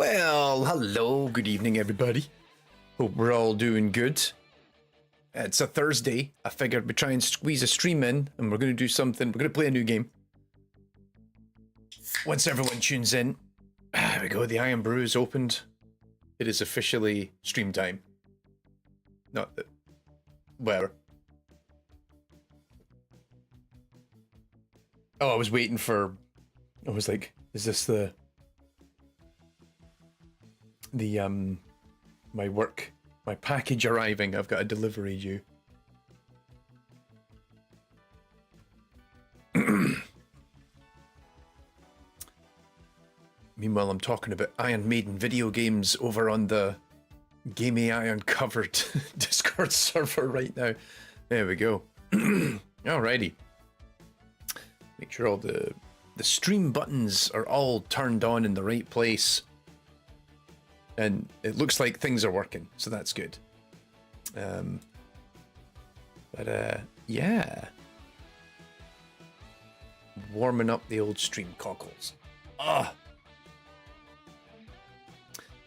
Well, hello, good evening, everybody. Hope we're all doing good. It's a Thursday. I figured we'd try and squeeze a stream in, and we're going to do something. We're going to play a new game. Once everyone tunes in, there we go. The Iron Brew is opened. It is officially stream time. Not that, whatever. Oh, I was waiting for. I was like, is this the my work, my package arriving? I've got a delivery due. Meanwhile, I'm talking about Iron Maiden video games over on the Game AI Uncovered Discord server right now. There we go. Alrighty. Make sure all the stream buttons are all turned on in the right place. And it looks like things are working, so that's good. Yeah. Warming up the old stream cockles. Ah.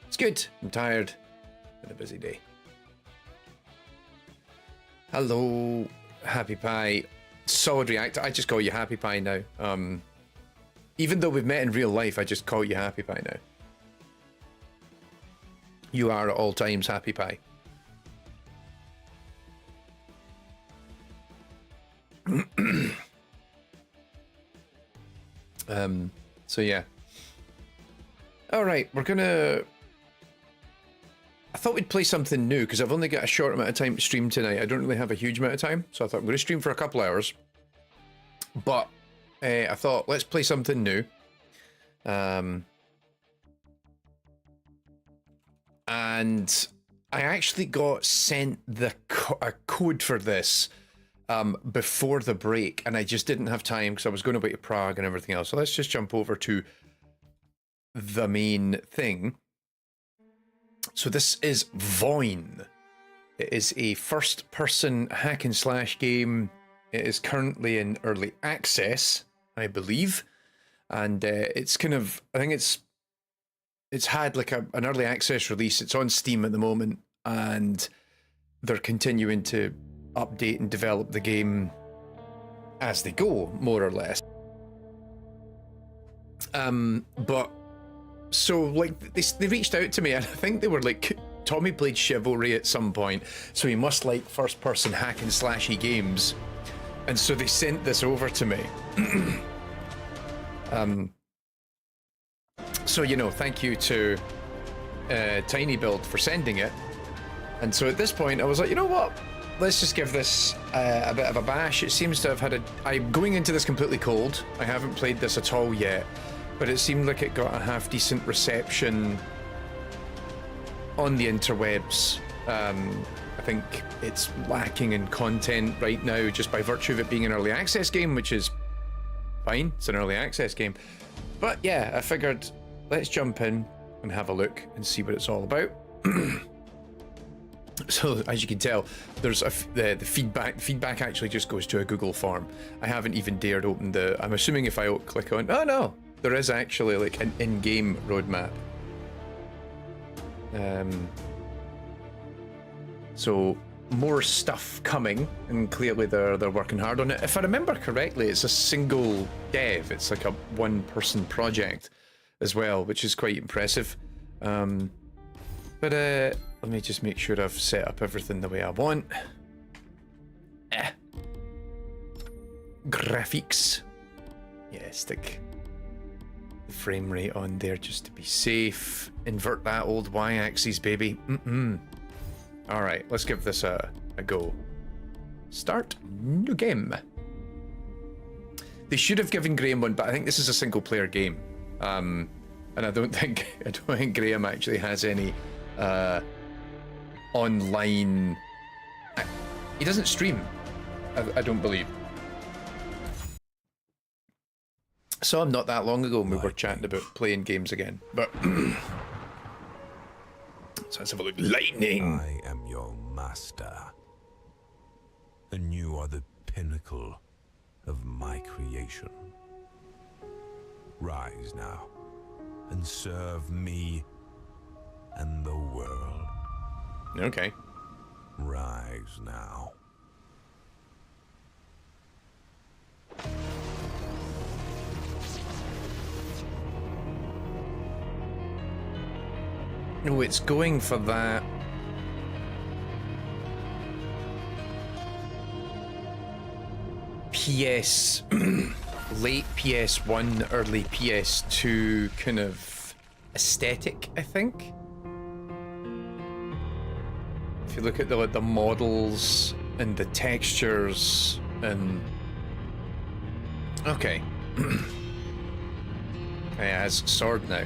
It's good. I'm tired. Been a busy day. Hello, Happy Pie. Solid Reactor. I just call you Happy Pie now. Even though we've met in real life, I just call you Happy Pie now. You are at all times Happy Pie. So yeah. Alright, we're gonna... I thought we'd play something new, because I've only got a short amount of time to stream tonight. I don't really have a huge amount of time, so I thought I'm going to stream for a couple hours. But I thought, let's play something new. And I actually got sent a code for this before the break, and I just didn't have time because I was going away to Prague and everything else. So let's just jump over to the main thing. So this is VOIN. It is a first-person hack-and-slash game. It is currently in early access, I believe, and it's kind of, I think it's had like an early access release. It's on Steam at the moment, and they're continuing to update and develop the game as they go, more or less. But so like they reached out to me, and I think they were like, Tommy played Chivalry at some point, so he must like first-person hack and slashy games, and so they sent this over to me. So, you know, thank you to Tiny Build for sending it. And so at this point, I was like, you know what? Let's just give this a bit of a bash. It seems to have had I'm going into this completely cold. I haven't played this at all yet, but it seemed like it got a half-decent reception on the interwebs. I think it's lacking in content right now just by virtue of it being an early access game, which is fine. It's an early access game. But yeah, I figured let's jump in and have a look and see what it's all about. So as you can tell, there's the feedback. Feedback actually just goes to a Google form. I haven't even dared open the. I'm assuming if I click on. Oh no, there is actually like an in-game roadmap. So more stuff coming, and clearly they're working hard on it. If I remember correctly, it's a single dev. It's like a one-person project as well, which is quite impressive. But let me just make sure I've set up everything the way I want. Graphics. Yeah, stick the frame rate on there just to be safe. Invert that old y-axis, baby. Alright, let's give this a go. Start new game. They should have given Graham one, but I think this is a single player game. And I don't think Graham actually has any online. He doesn't stream, I don't believe. Saw him not that long ago when we were chatting about playing games again, but so let's have a look. Lightning! I am your master, and you are the pinnacle of my creation. Rise now, and serve me and the world. Okay. Rise now. No, it's going for that. PS, late PS1, early PS2 kind of aesthetic, I think. If you look at the models and the textures and... Okay. It has sword now.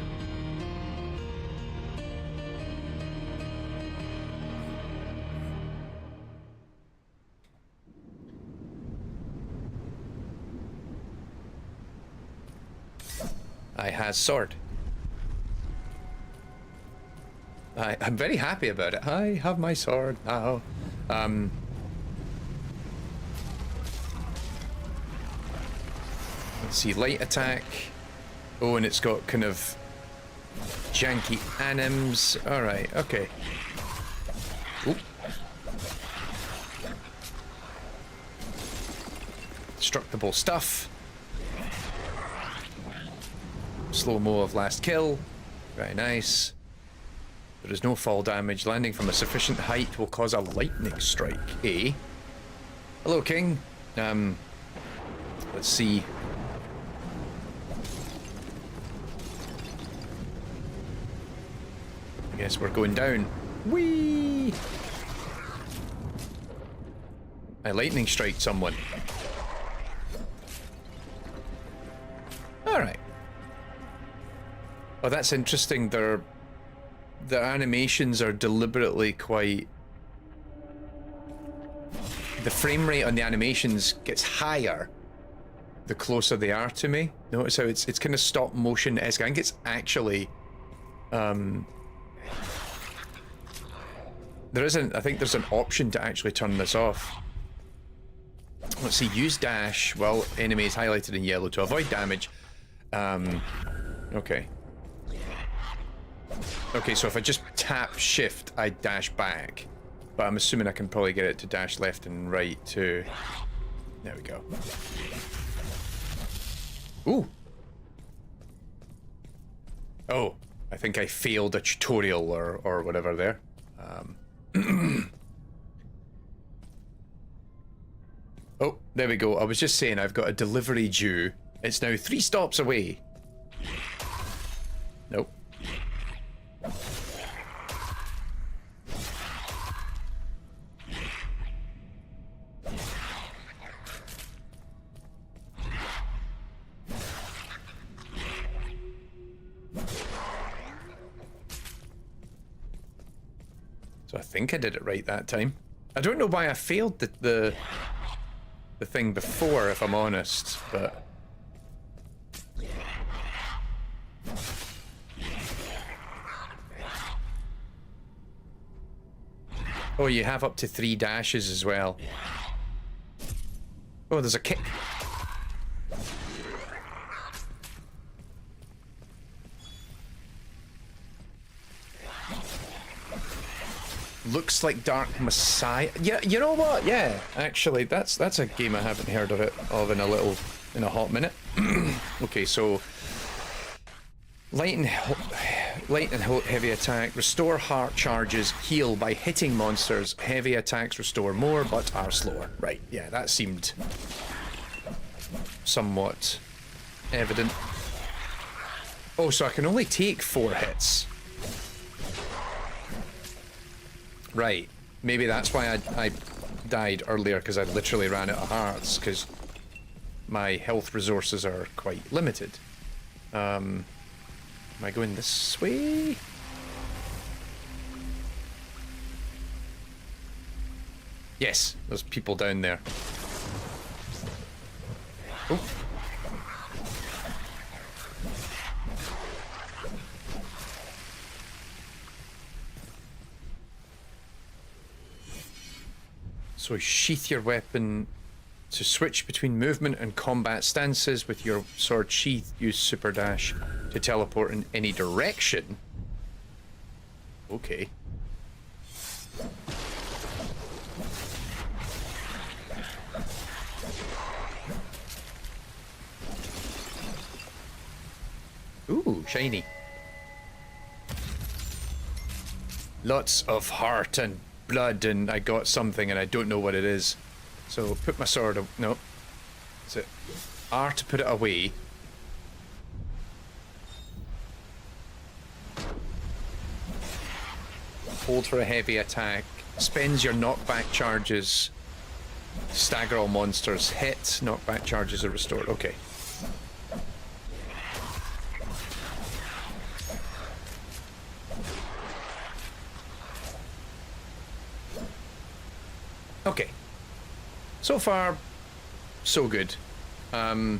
I has sword. I'm very happy about it. I have my sword now. Let's see, light attack. Oh, and it's got kind of janky anims. Alright, okay. Oop. Destructible stuff. Slow-mo of last kill. Very nice. There is no fall damage. Landing from a sufficient height will cause a lightning strike. Eh? Hello, King. Let's see. I guess we're going down. Whee! I lightning strike someone. Alright. Oh, that's interesting. The animations are deliberately quite... The frame rate on the animations gets higher the closer they are to me. Notice how it's kind of stop motion-esque. I think it's actually... I think there's an option to actually turn this off. Let's see, use dash while enemy is highlighted in yellow to avoid damage. Okay. Okay, so if I just tap shift, I dash back. But I'm assuming I can probably get it to dash left and right too. There we go. Ooh. Oh, I think I failed a tutorial or whatever there. Oh, there we go. I was just saying I've got a delivery due. It's now 3 stops away. Nope. So I think I did it right that time. I don't know why I failed the thing before, if I'm honest, but... Oh, you have up to 3 dashes as well. Oh, there's a kick. Looks like Dark Messiah. Yeah, you know what? Yeah, actually, that's a game I haven't heard of in a hot minute. Okay, so light and heavy attack, restore heart charges, heal by hitting monsters. Heavy attacks restore more but are slower. Right, yeah, that seemed somewhat evident. Oh, so I can only take 4 hits. Right, maybe that's why I died earlier, because I literally ran out of hearts, because my health resources are quite limited. Am I going this way? Yes, there's people down there. Oh. So sheath your weapon to switch between movement and combat stances with your sword sheath. Use super dash to teleport in any direction. Okay. Ooh, shiny. Lots of heart and blood, and I got something and I don't know what it is. So put my sword no. Is it R to put it away? Hold for a heavy attack. Spends your knockback charges. Stagger all monsters. Hit. Knockback charges are restored. Okay. Okay. So far, so good. I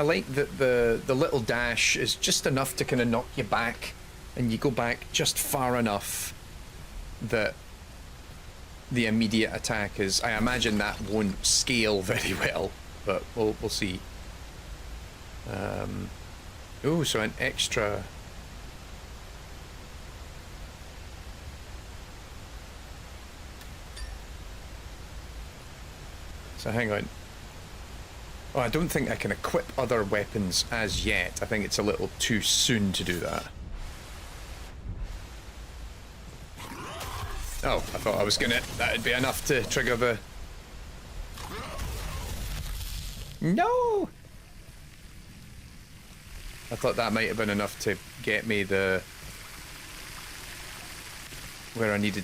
like that the little dash is just enough to kind of knock you back, and you go back just far enough that the immediate attack is. I imagine that won't scale very well, but we'll see. Oh, so an extra. So hang on. Oh, I don't think I can equip other weapons as yet. I think it's a little too soon to do that. Oh, I thought I was gonna... That'd be enough to trigger the... No! I thought that might have been enough to get me the... Where I needed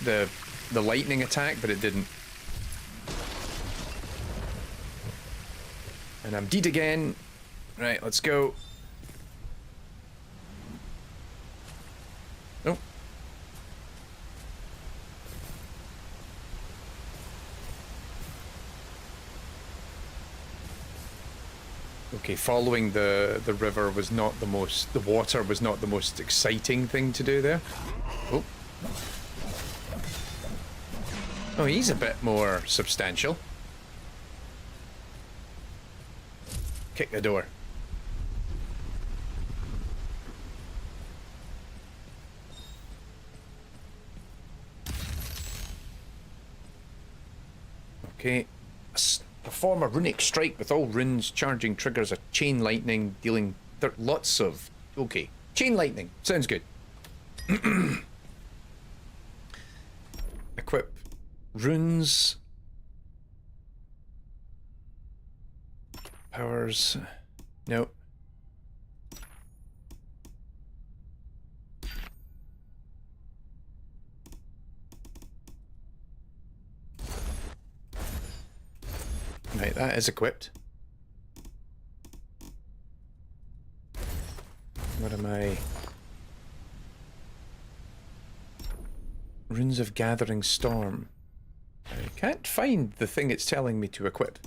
the lightning attack, but it didn't. And I'm dead again. Right, let's go. Oh. Okay, following the river was not the most... The water was not the most exciting thing to do there. Oh. Oh, he's a bit more substantial. Kick the door. Okay. Perform a runic strike with all runes. Charging triggers a chain lightning, dealing lots of... Okay. Chain lightning. Sounds good. Equip runes. Powers. No. Right, that is equipped. What am I? Runes of Gathering Storm. I can't find the thing it's telling me to equip.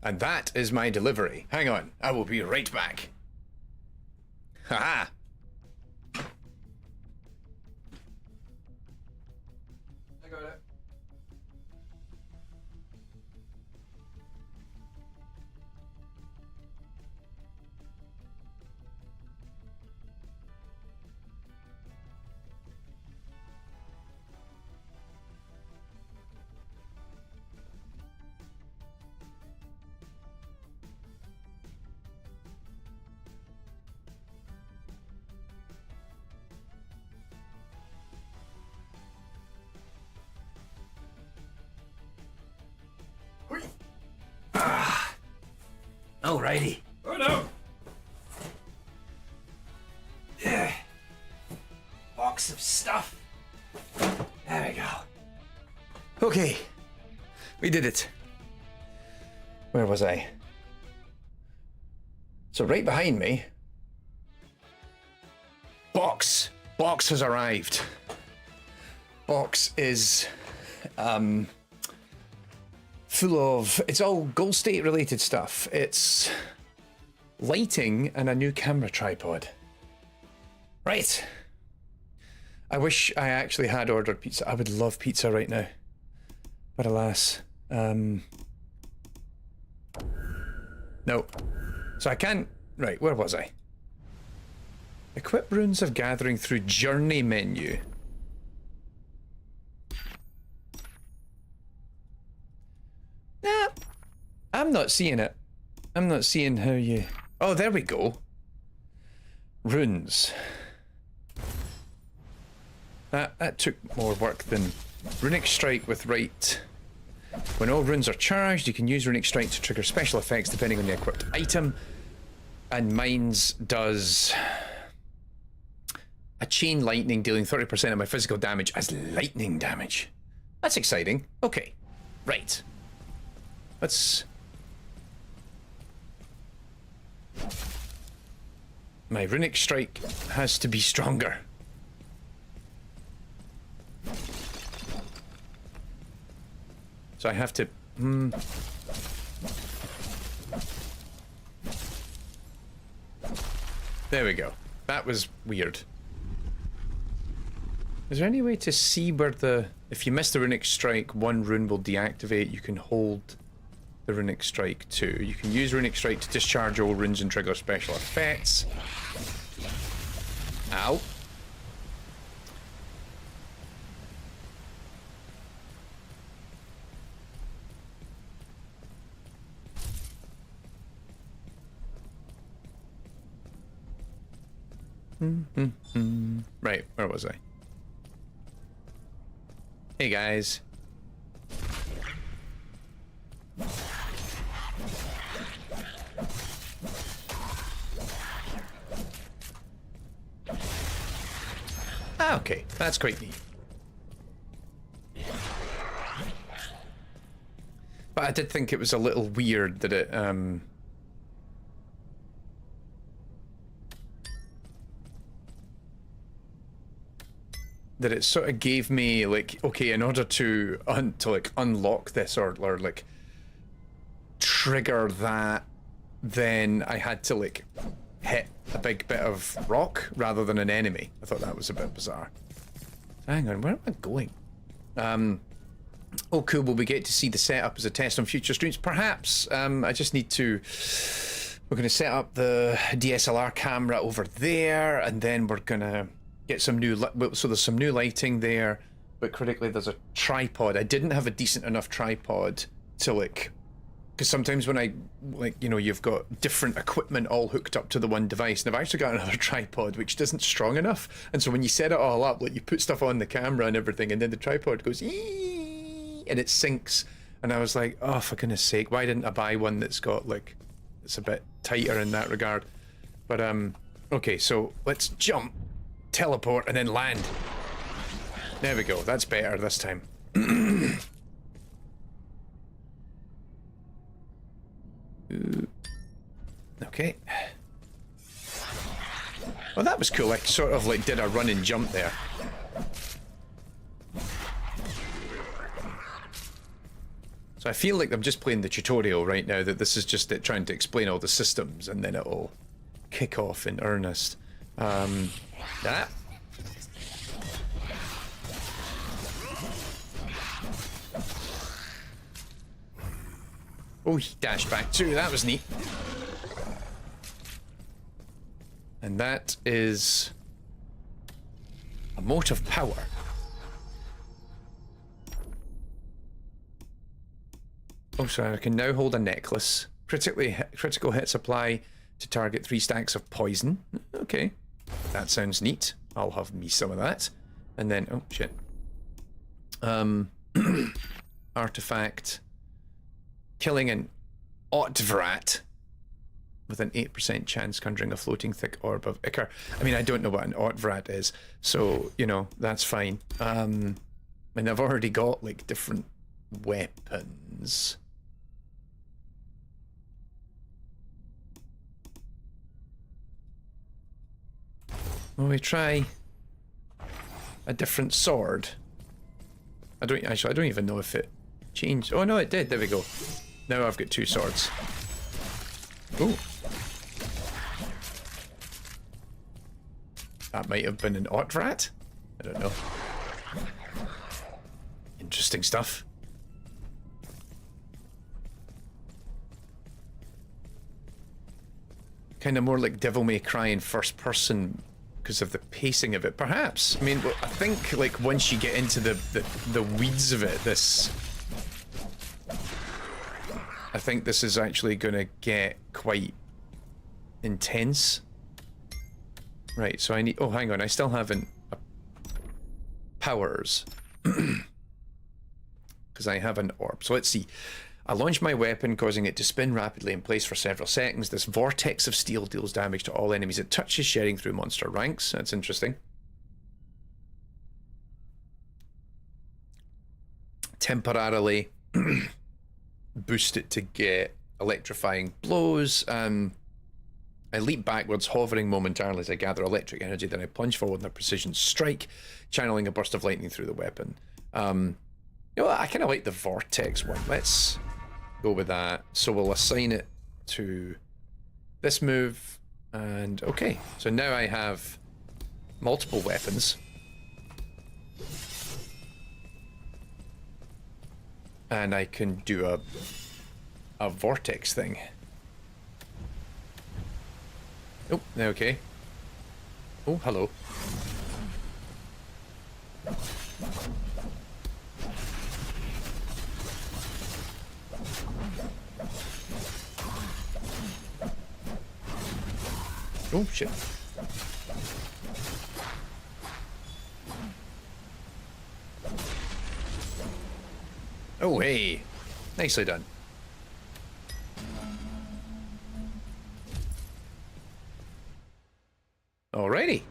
And that is my delivery. Hang on, I will be right back. Haha. I got it. Alrighty. Oh no! Yeah. Box of stuff. There we go. Okay. We did it. Where was I? So right behind me. Box. Box has arrived. Box is full of, it's all Goal State related stuff. It's lighting and a new camera tripod. Right. I wish I actually had ordered pizza. I would love pizza right now. But alas. No. So I can't... Right, where was I? Equip runes of gathering through journey menu. Nah. I'm not seeing it. I'm not seeing how you... Oh, there we go. Runes. That took more work than... Runic Strike with right. When all runes are charged, you can use Runic Strike to trigger special effects depending on the equipped item. And mine's does... A chain lightning dealing 30% of my physical damage as lightning damage. That's exciting. Okay. Right. Let's... My Runic Strike has to be stronger. So I have to... There we go. That was weird. Is there any way to see where the... If you miss the Runic Strike, one rune will deactivate. You can hold the Runic Strike too. You can use Runic Strike to discharge all runes and trigger special effects. Ow. Right, where was I? Hey guys. Ah, okay, that's quite neat. But I did think it was a little weird that it, that it sort of gave me like, okay, in order to like unlock this or like trigger that, then I had to like hit a big bit of rock rather than an enemy. I thought that was a bit bizarre. Hang on, where am I going? Oh cool, will we get to see the setup as a test on future streams? Perhaps. I just need to... We're going to set up the DSLR camera over there, and then we're going to get some new... So there's some new lighting there, but critically there's a tripod. I didn't have a decent enough tripod to like... Because sometimes when I, like, you know, you've got different equipment all hooked up to the one device, and I've actually got another tripod which isn't strong enough, and so when you set it all up, like, you put stuff on the camera and everything, and then the tripod goes, eeeeee, and it sinks, and I was like, oh, for goodness sake, why didn't I buy one that's got, like, it's a bit tighter in that regard? But, okay, so let's jump, teleport, and then land. There we go, that's better this time. Okay. Well, that was cool. I sort of like did a run and jump there. So I feel like I'm just playing the tutorial right now, that this is just it trying to explain all the systems, and then it'll kick off in earnest. That. Oh, he dashed back too. That was neat. And that is a mote of power. Oh, sorry, I can now hold a necklace. Critical hits apply to target 3 stacks of poison. Okay, that sounds neat. I'll have me some of that. And then, oh shit. Artifact. Killing an Otvrat with an 8% chance conjuring a floating thick orb of ichor. I mean, I don't know what an Otvrat is, so, you know, that's fine. And I've already got, like, different weapons. Will we try a different sword? I don't even know if it changed. Oh no, it did. There we go. Now I've got 2 swords. Ooh. That might have been an Otvrat. I don't know. Interesting stuff. Kind of more like Devil May Cry in first person because of the pacing of it, perhaps. I mean, I think like once you get into the weeds of it, I think this is actually going to get quite intense. Right, so I need... Oh, hang on, I still haven't... powers. Because I have an orb. So let's see. I launch my weapon, causing it to spin rapidly in place for several seconds. This vortex of steel deals damage to all enemies it touches, sharing through monster ranks. That's interesting. Temporarily boost it to get electrifying blows. I leap backwards, hovering momentarily as I gather electric energy. Then I plunge forward in a precision strike, channeling a burst of lightning through the weapon. You know what? I kind of like the vortex one. Let's go with that. So we'll assign it to this move. And okay, so now I have multiple weapons. And I can do a vortex thing. Oh, okay. Oh, hello. Oh, shit. Oh, hey. Nicely done. Alrighty.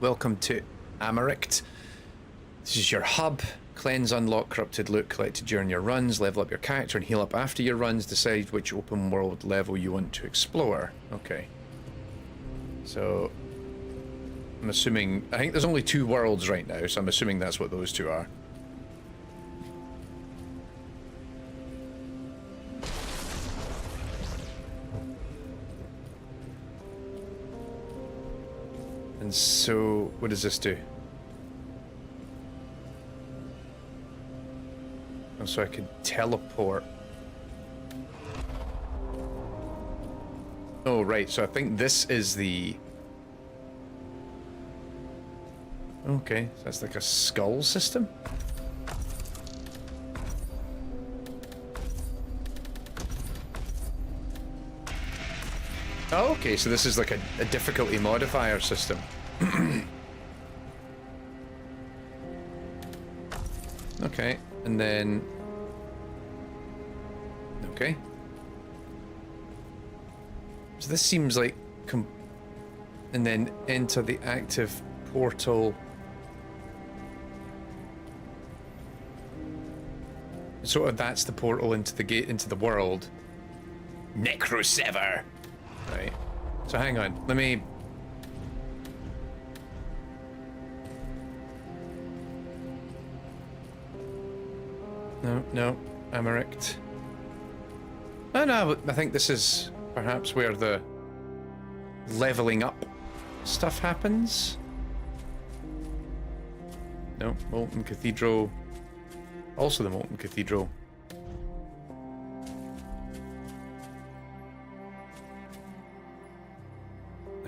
Welcome to Americt. This is your hub. Cleanse, unlock corrupted loot collected during your runs, level up your character and heal up after your runs, decide which open world level you want to explore. Okay. So, I'm assuming, I think there's only 2 worlds right now, so I'm assuming that's what those 2 are. And so, what does this do? Oh, so I could teleport. Oh, right, so I think this is the... Okay, so that's like a skull system? Oh, okay, so this is like a difficulty modifier system. Okay, and then... Okay. So this seems like... And then enter the active portal. So that's the portal into the gate, into the world. Necrosever! Right. So hang on, let me... No, Americt. Oh no, I think this is perhaps where the leveling up stuff happens. No, Molten Cathedral. Also the Molten Cathedral.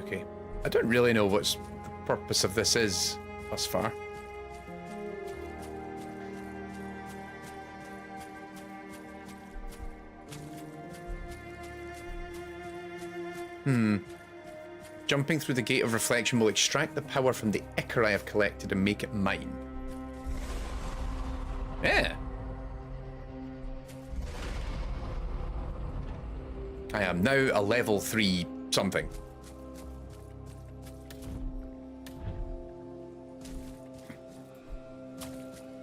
Okay. I don't really know what's the purpose of this is thus far. Jumping through the Gate of Reflection will extract the power from the ichor I have collected and make it mine. Yeah. I am now a level 3 something.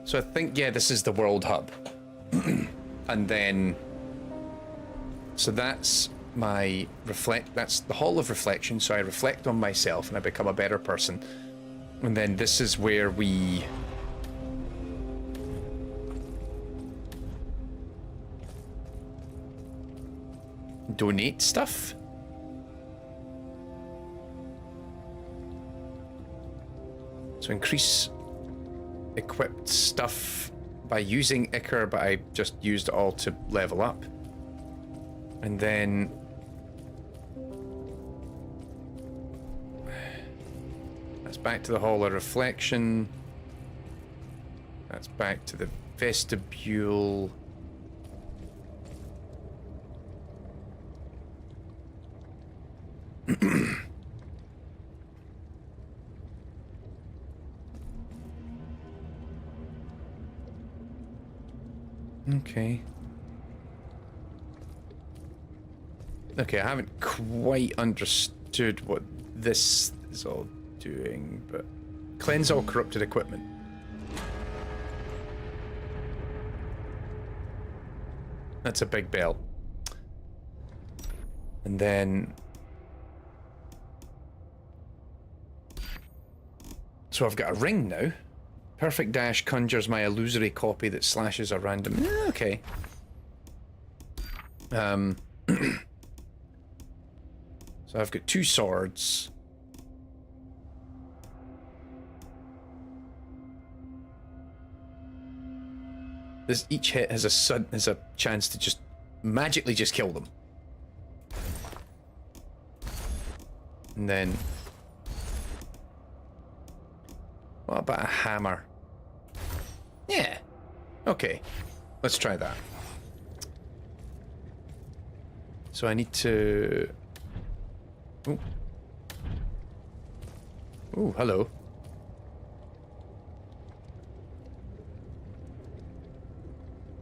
So I think, yeah, this is the world hub. And then... So that's my that's the Hall of Reflection, so I reflect on myself and I become a better person. And then this is where we... donate stuff? So increase equipped stuff by using Ichor, but I just used it all to level up. And then that's back to the Hall of Reflection. That's back to the vestibule. Okay. Okay, I haven't quite understood what this is all doing, but cleanse all corrupted equipment. That's a big bell. And then so I've got a ring now. Perfect Dash conjures my illusory copy that slashes a random... Okay. So I've got 2 swords. This each hit has a chance to just magically just kill them. And then what about a hammer? Yeah. Okay. Let's try that. So I need to... Ooh. Ooh, hello.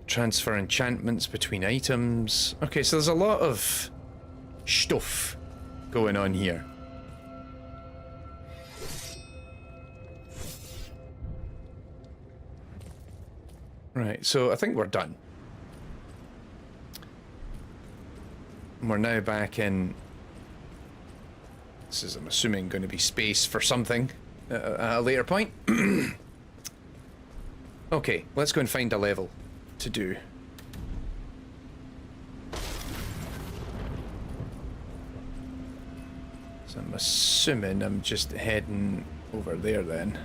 Transfer enchantments between items. Okay, so there's a lot of stuff going on here. Right, so I think we're done. We're now back in... This is, I'm assuming, going to be space for something at a later point. Okay, let's go and find a level to do. So I'm assuming I'm just heading over there then.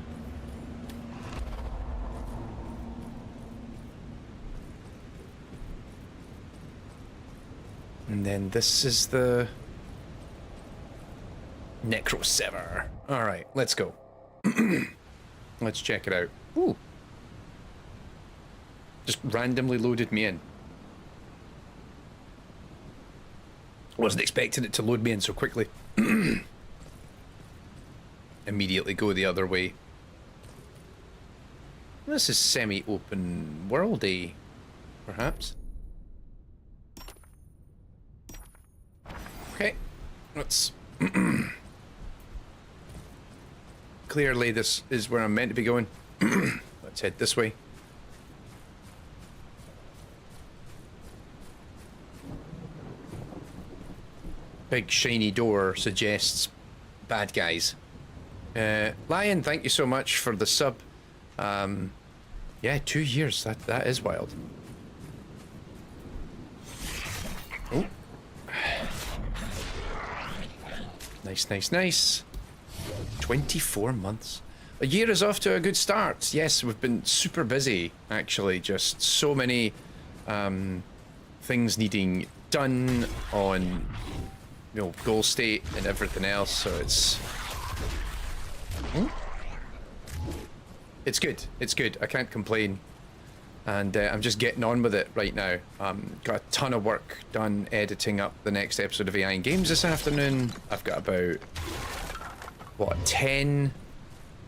And then this is the Necrosever. Alright, let's go. Let's check it out. Ooh. Just randomly loaded me in. Wasn't expecting it to load me in so quickly. Immediately go the other way. This is semi-open worldy, perhaps. Okay, let's... Clearly this is where I'm meant to be going. Let's head this way. Big shiny door suggests bad guys. Lion, thank you so much for the sub. Yeah, 2 years. That is wild. Oh. Nice, nice, nice. 24 months. A year is off to a good start. Yes, we've been super busy, actually. Just so many things needing done on, you know, goal state and everything else. So it's good. It's good. I can't complain. And I'm just getting on with it right now. Got a ton of work done editing up the next episode of VOIN Games this afternoon. I've got about, what, 10?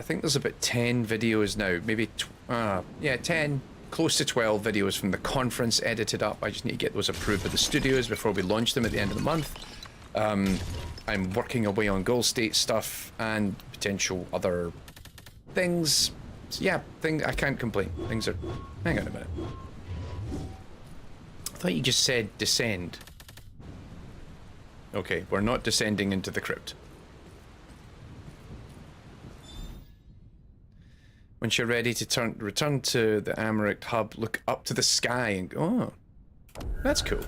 I think there's about 10 videos now. Maybe, yeah, 10. Close to 12 videos from the conference edited up. I just need to get those approved by the studios before we launch them at the end of the month. I'm working away on goal state stuff and potential other things. So yeah, I can't complain. Things are... Hang on a minute. I thought you just said descend. Okay, we're not descending into the crypt. Once you're ready to return to the Amaric hub, look up to the sky and go, oh, that's cool.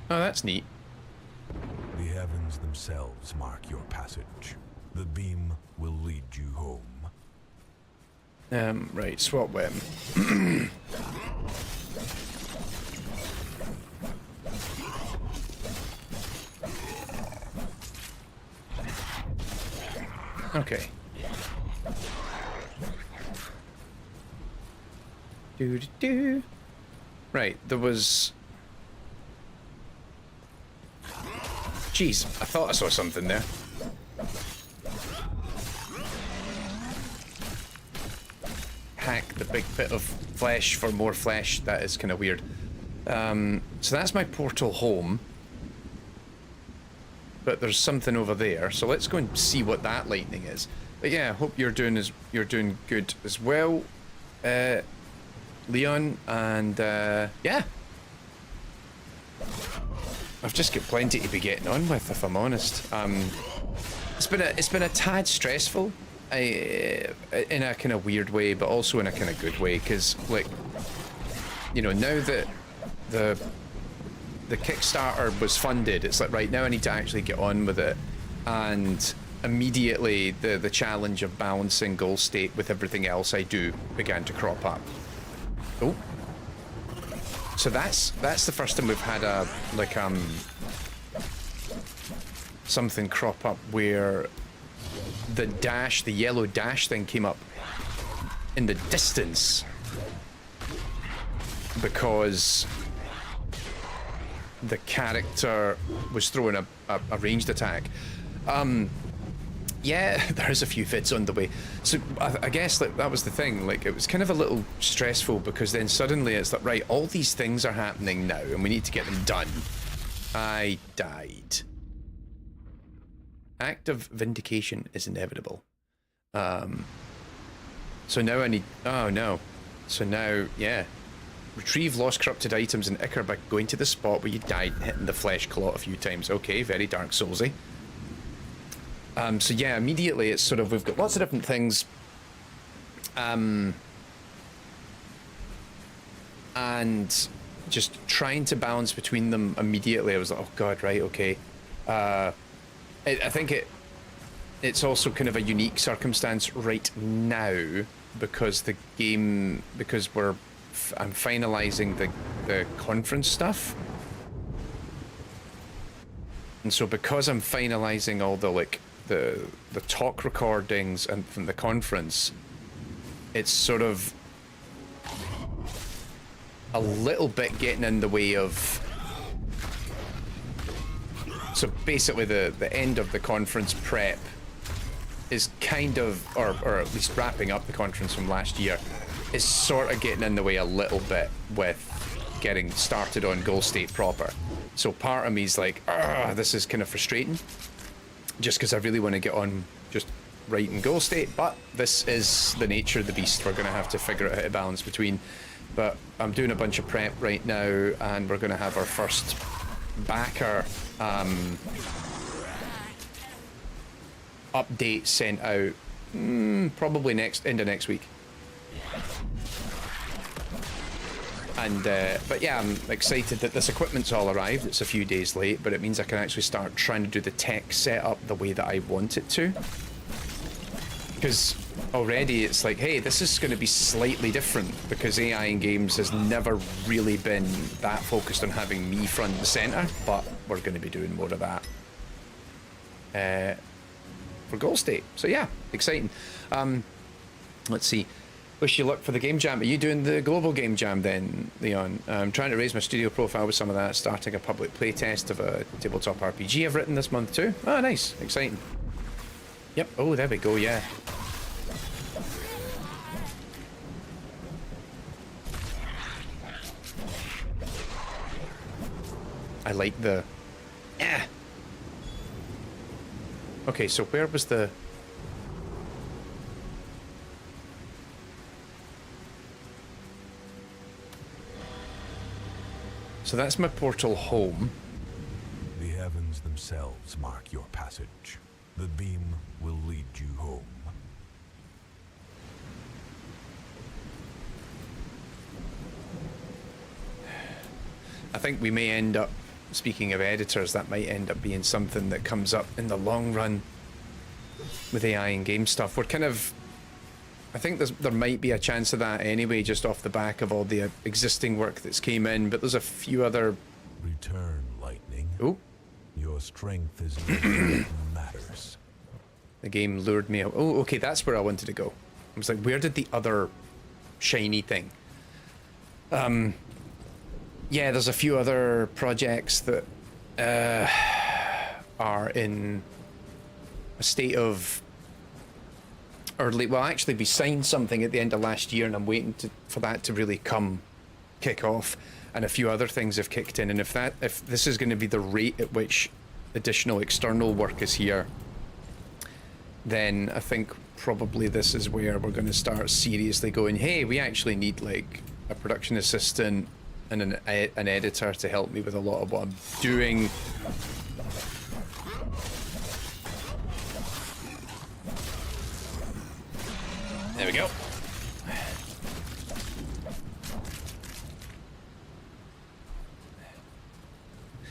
Oh, that's neat. The heavens themselves mark your passage. The beam will lead you home. Right, swap whip. Okay. Do. Right, there was... Jeez, I thought I saw something there. Hack the big bit of flesh for more flesh. That is kind of weird. So that's my portal home. But there's something over there, so let's go and see what that lightning is. But yeah, hope you're doing good as well, Leon, and yeah. I've just got plenty to be getting on with, if I'm honest. It's been a tad stressful, in a kind of weird way, but also in a kind of good way, because like, you know, now that the Kickstarter was funded, it's like, right, now I need to actually get on with it, and immediately the challenge of balancing goal state with everything else I do began to crop up. Oh. So that's the first time we've had a like something crop up where the yellow dash thing came up in the distance because the character was throwing a ranged attack. Yeah, there's a few vids on the way. So I guess like that was the thing. Like it was kind of a little stressful because then suddenly it's like, right, all these things are happening now and we need to get them done. I died. Act of vindication is inevitable. So now I need... Oh no. So now, yeah. Retrieve lost corrupted items in Icar by going to the spot where you died and hitting the flesh claw a few times. Okay, very Dark Soulsy. So yeah, immediately it's sort of, we've got lots of different things. And just trying to balance between them immediately, I was like, oh god, right, okay. I think it's also kind of a unique circumstance right now because the game, because I'm finalizing the conference stuff. And so because I'm finalizing all the like the talk recordings and from the conference, it's sort of a little bit getting in the way of... So basically the end of the conference prep is kind of, or at least wrapping up the conference from last year, is sort of getting in the way a little bit with getting started on goal state proper. So part of me is like, this is kind of frustrating, just because I really want to get on just right in goal state, but this is the nature of the beast. We're going to have to figure out how to balance between. But I'm doing a bunch of prep right now, and we're going to have our first backer update sent out probably end of next week. And but yeah, I'm excited that this equipment's all arrived. It's a few days late, but it means I can actually start trying to do the tech setup the way that I want it to. Because already it's like, hey, this is going to be slightly different because AI in games has never really been that focused on having me front and center, but we're going to be doing more of that for goal state. So yeah, exciting. Let's see. Wish you luck for the game jam. Are you doing the global game jam then, Leon? I'm trying to raise my studio profile with some of that, starting a public playtest of a tabletop RPG I've written this month too. Oh, nice. Exciting. Yep. Oh, there we go, yeah. I like the... Yeah. Okay, so where was the... So that's my portal home. The heavens themselves mark your passage. The beam will lead you home. I think we may end up speaking of editors, that might end up being something that comes up in the long run with AI and game stuff. We're kind of, I think there might be a chance of that anyway, just off the back of all the existing work that's came in, but there's a few other... Return, lightning. Oh. Your strength is matters. The game lured me out. Oh, okay, that's where I wanted to go. I was like, where did the other shiny thing? Yeah, there's a few other projects that are in a state of early... Well, actually, we signed something at the end of last year, and I'm waiting for that to really kick off. And a few other things have kicked in. And if this is going to be the rate at which additional external work is here, then I think probably this is where we're going to start seriously going, hey, we actually need like a production assistant and an editor to help me with a lot of what I'm doing. There we go.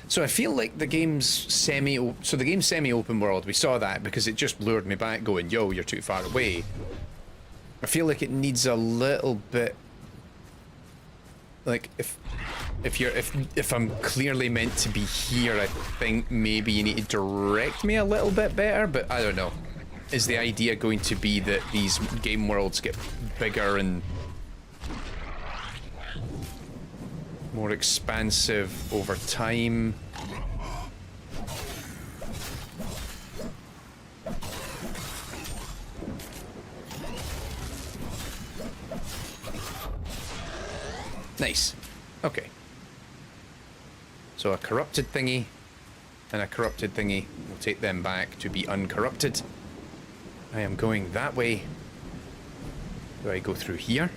So I feel like the game's semi-open world. We saw that because it just lured me back going, yo, you're too far away. I feel like it needs a little bit, like if I'm clearly meant to be here, I think maybe you need to direct me a little bit better, but I don't know. Is the idea going to be that these game worlds get bigger and more expansive over time? Nice. Okay. So a corrupted thingy and a corrupted thingy. We'll take them back to be uncorrupted. I am going that way. Do I go through here?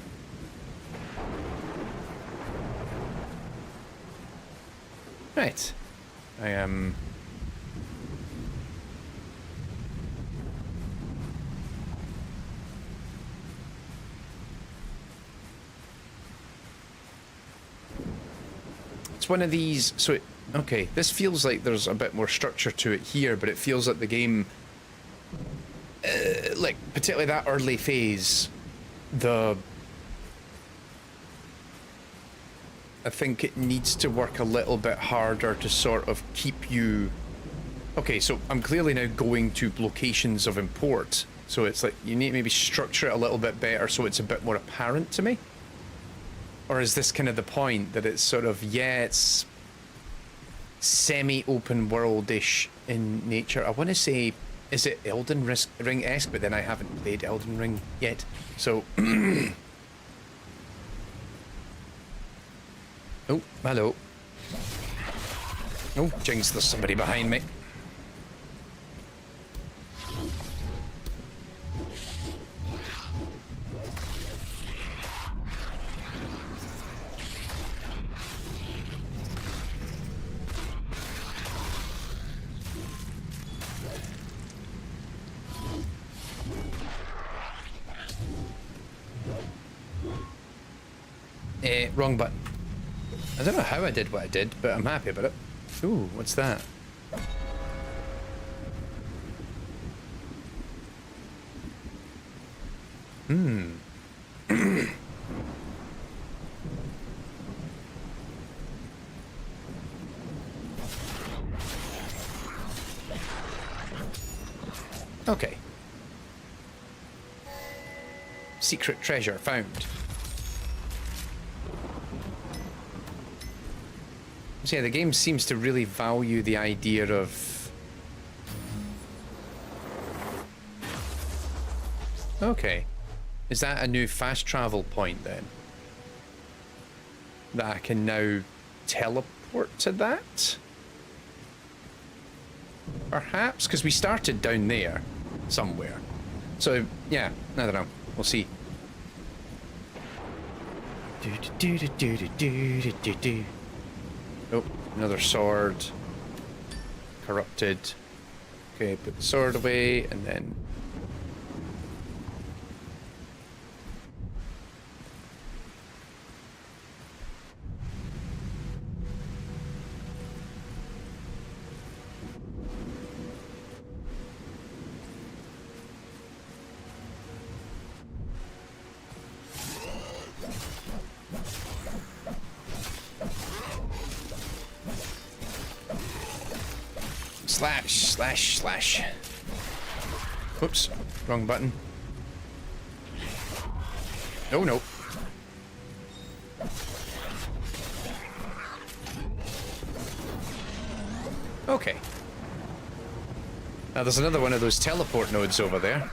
Right. I am... It's one of these... So, okay, this feels like there's a bit more structure to it here, but it feels like the game... like, particularly that early phase, I think it needs to work a little bit harder to sort of keep you... Okay, so I'm clearly now going to locations of import, so it's like you need to maybe structure it a little bit better so it's a bit more apparent to me? Or is this kind of the point that it's sort of, yeah, it's semi-open world-ish in nature? I want to say, is it Elden Ring-esque? But then I haven't played Elden Ring yet, so... Oh, hello. Oh, jinx, there's somebody behind me. Wrong button. I don't know how I did what I did, but I'm happy about it. Ooh, what's that? Okay. Secret treasure found. So yeah, the game seems to really value the idea of... Okay. Is that a new fast travel point then? That I can now teleport to that? Perhaps? Because we started down there somewhere. So, yeah, I don't know. We'll see. Oh, another sword. Corrupted. Okay, put the sword away, and then... Slash, slash, slash. Whoops, wrong button. Oh no. Okay. Now there's another one of those teleport nodes over there.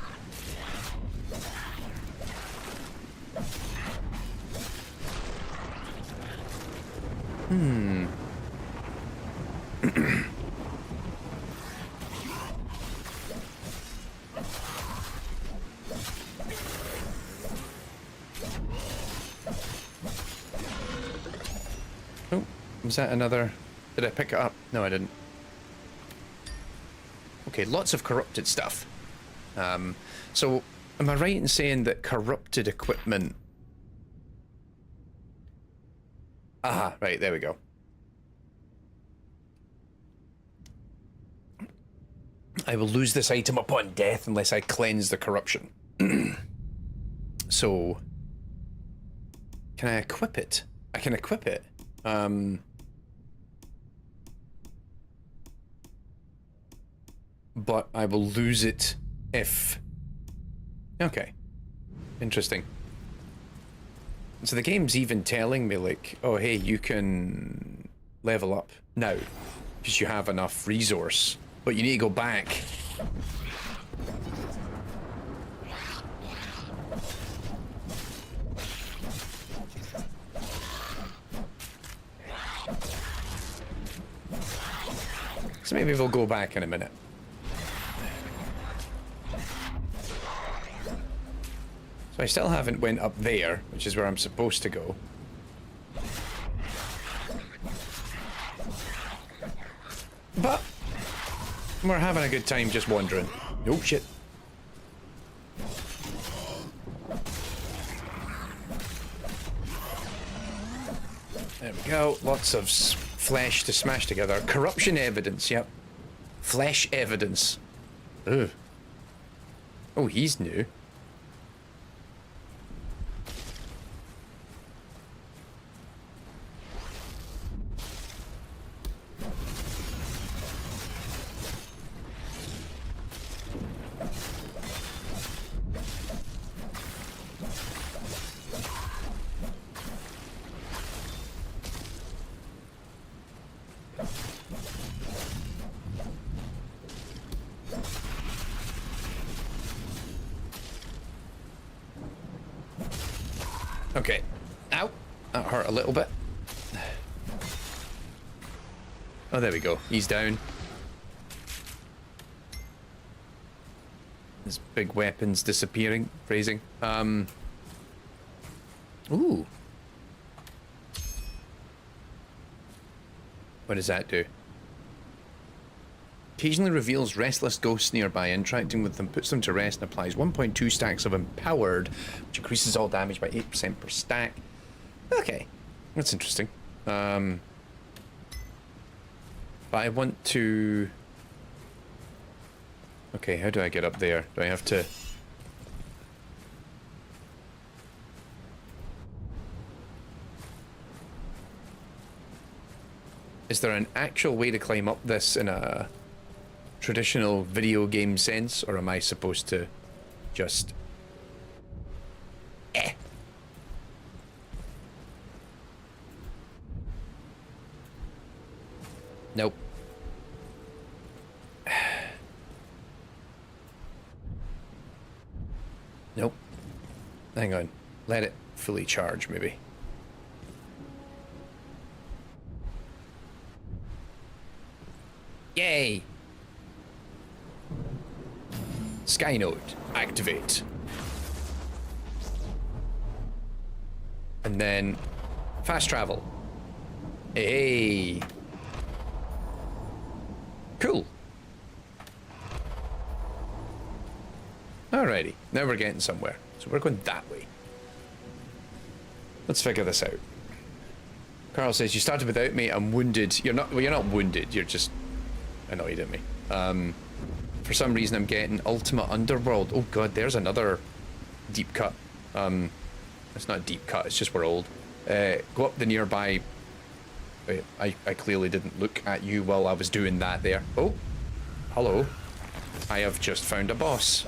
Oh, was that another... Did I pick it up? No, I didn't. Okay, lots of corrupted stuff. So, am I right in saying that corrupted equipment... Aha, right, there we go. I will lose this item upon death unless I cleanse the corruption. So... Can I equip it? I can equip it. But I will lose it if... Okay. Interesting. So the game's even telling me, like, oh, hey, you can level up now because you have enough resource, but you need to go back. So maybe we'll go back in a minute. So I still haven't went up there, which is where I'm supposed to go. But we're having a good time just wandering. Oh shit. There we go. Lots of flesh to smash together. Corruption evidence, yep. Flesh evidence. Ugh. Oh, he's new. Okay. Ow. That hurt a little bit. Oh, there we go. He's down. His big weapon's disappearing. Phrasing. Ooh. What does that do? Occasionally reveals restless ghosts nearby. Interacting with them puts them to rest and applies 1.2 stacks of empowered, which increases all damage by 8% per stack. Okay, that's interesting. But I want to... Okay, how do I get up there? Do I have to... Is there an actual way to climb up this in a traditional video game sense, or am I supposed to just... Nope. Nope. Hang on. Let it fully charge, maybe. Yay! Sky node, activate. And then fast travel. Hey. Cool. Alrighty, now we're getting somewhere. So we're going that way. Let's figure this out. Carl says, you started without me, I'm wounded. You're not, well, you're not wounded, you're just annoyed at me. For some reason I'm getting Ultimate Underworld. Oh god, there's another deep cut. It's not a deep cut, it's just we're old. Go up the nearby... Wait, I clearly didn't look at you while I was doing that there. Oh, Hello. I have just found a boss.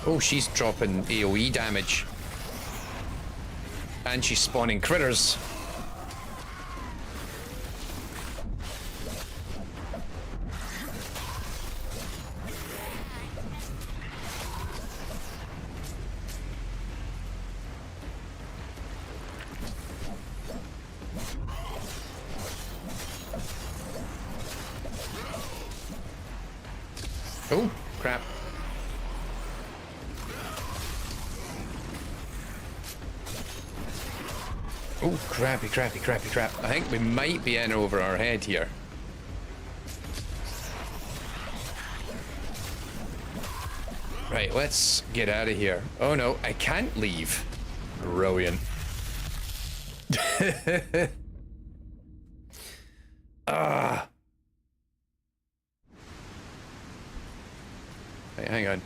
Oh, she's dropping AoE damage. And she's spawning critters. Oh, crap. Oh, crappy, crappy, crappy, crap. I think we might be in over our head here. Right, let's get out of here. Oh no, I can't leave. Brilliant. Ah. Right, hang on.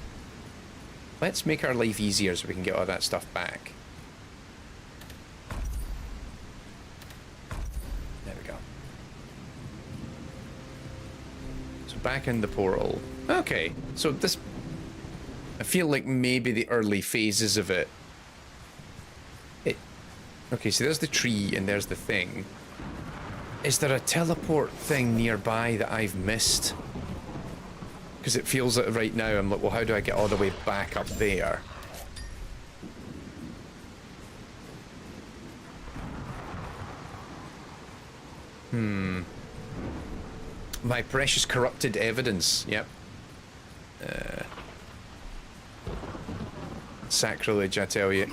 Let's make our life easier so we can get all that stuff back. There we go. So back in the portal. Okay, so this... I feel like maybe the early phases of it... Okay, so there's the tree and there's the thing. Is there a teleport thing nearby that I've missed? Because it feels like right now I'm like, well, how do I get all the way back up there? My precious corrupted evidence. Yep. Sacrilege, I tell you.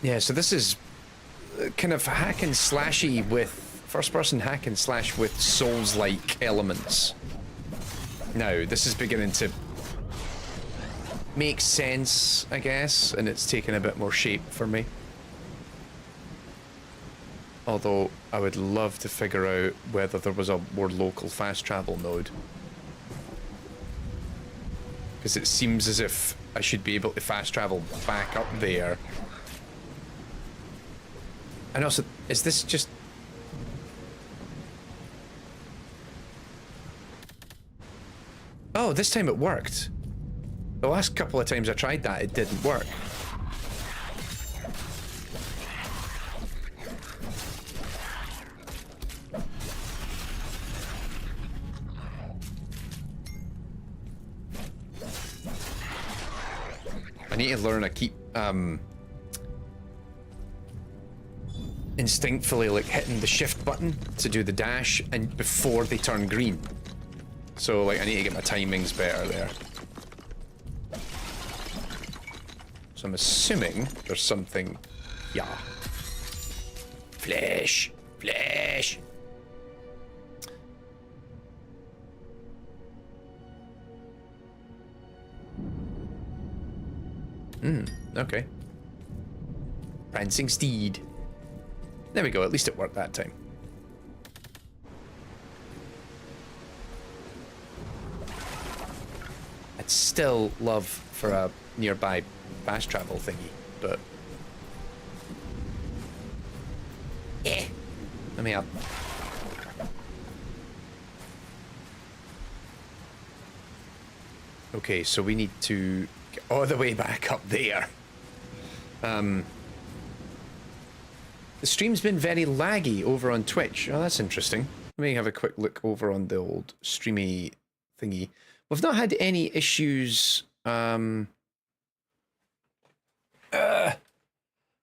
Yeah, so this is kind of hack and slashy with first-person hack and slash with Souls-like elements. Now, this is beginning to make sense, I guess, and it's taken a bit more shape for me. Although, I would love to figure out whether there was a more local fast travel node. Because it seems as if I should be able to fast travel back up there. And also, is this just... Oh, this time it worked. The last couple of times I tried that, it didn't work. I need to learn to keep, instinctively, like, hitting the shift button to do the dash and before they turn green. So, like, I need to get my timings better there. So I'm assuming there's something... Yeah. Flesh! Flesh! Okay. Prancing steed. There we go, at least it worked that time. I'd still love for a nearby fast travel thingy, but... Yeah. Let me up. Okay, so we need to get all the way back up there. The stream's been very laggy over on Twitch. Oh, that's interesting. Let me have a quick look over on the old streamy thingy. We've not had any issues. Yeah,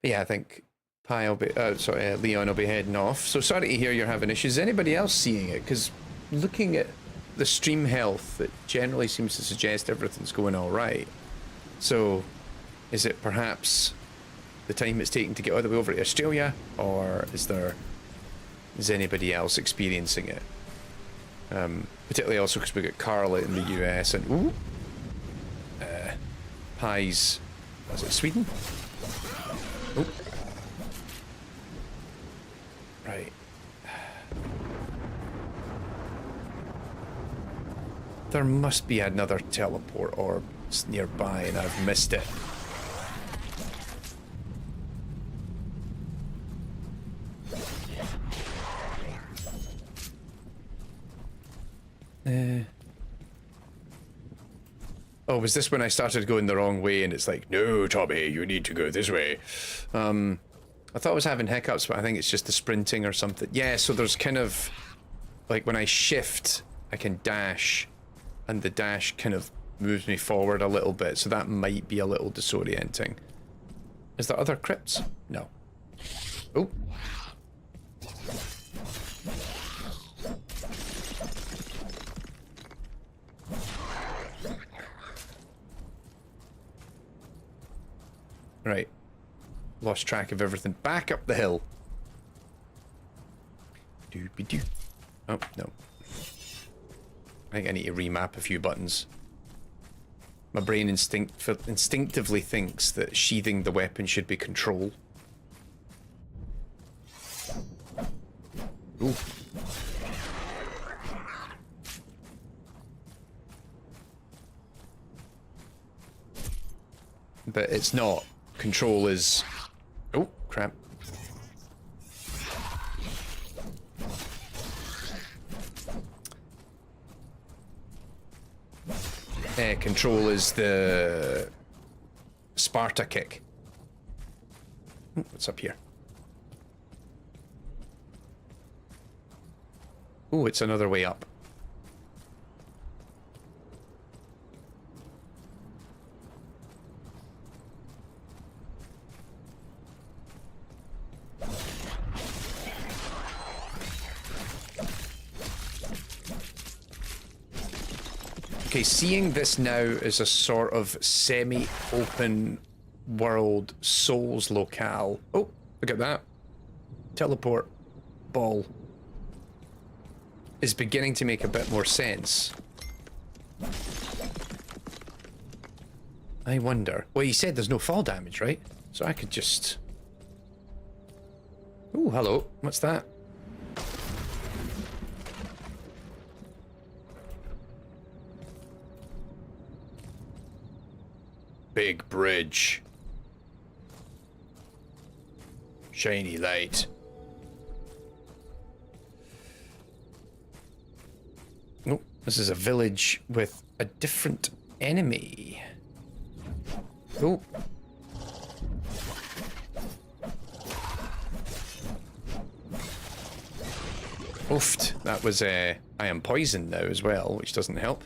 I think Leon will be heading off. So sorry to hear you're having issues. Is anybody else seeing it? Because looking at the stream health, it generally seems to suggest everything's going all right. So, is it perhaps the time it's taking to get all the way over to Australia, or is anybody else experiencing it? Particularly also because we got Carla in the US and Pies, was it Sweden? Oh. There must be another teleport orb nearby and I've missed it. Oh, was this when I started going the wrong way and it's like, no, Tommy, you need to go this way? I thought I was having hiccups, but I think it's just the sprinting or something. Yeah, so there's kind of, like when I shift, I can dash, and the dash kind of moves me forward a little bit, so that might be a little disorienting. Is there other crypts? No. Oh. Right. Lost track of everything. Back up the hill. Doobie-doo. Oh, no. I think I need to remap a few buttons. My brain instinctively thinks that sheathing the weapon should be control. Ooh. But it's not. Control is... Oh, crap. Control is the Sparta kick. Oh, what's up here? Oh, it's another way up. Okay, seeing this now as a sort of semi-open world Souls locale. Oh, look at that. Teleport ball is beginning to make a bit more sense. I wonder. Well, you said there's no fall damage, right? So I could just... Oh, hello. What's that? Big bridge. Shiny light. Oh, this is a village with a different enemy. Oh. Oofed. That was I am poisoned now as well, which doesn't help.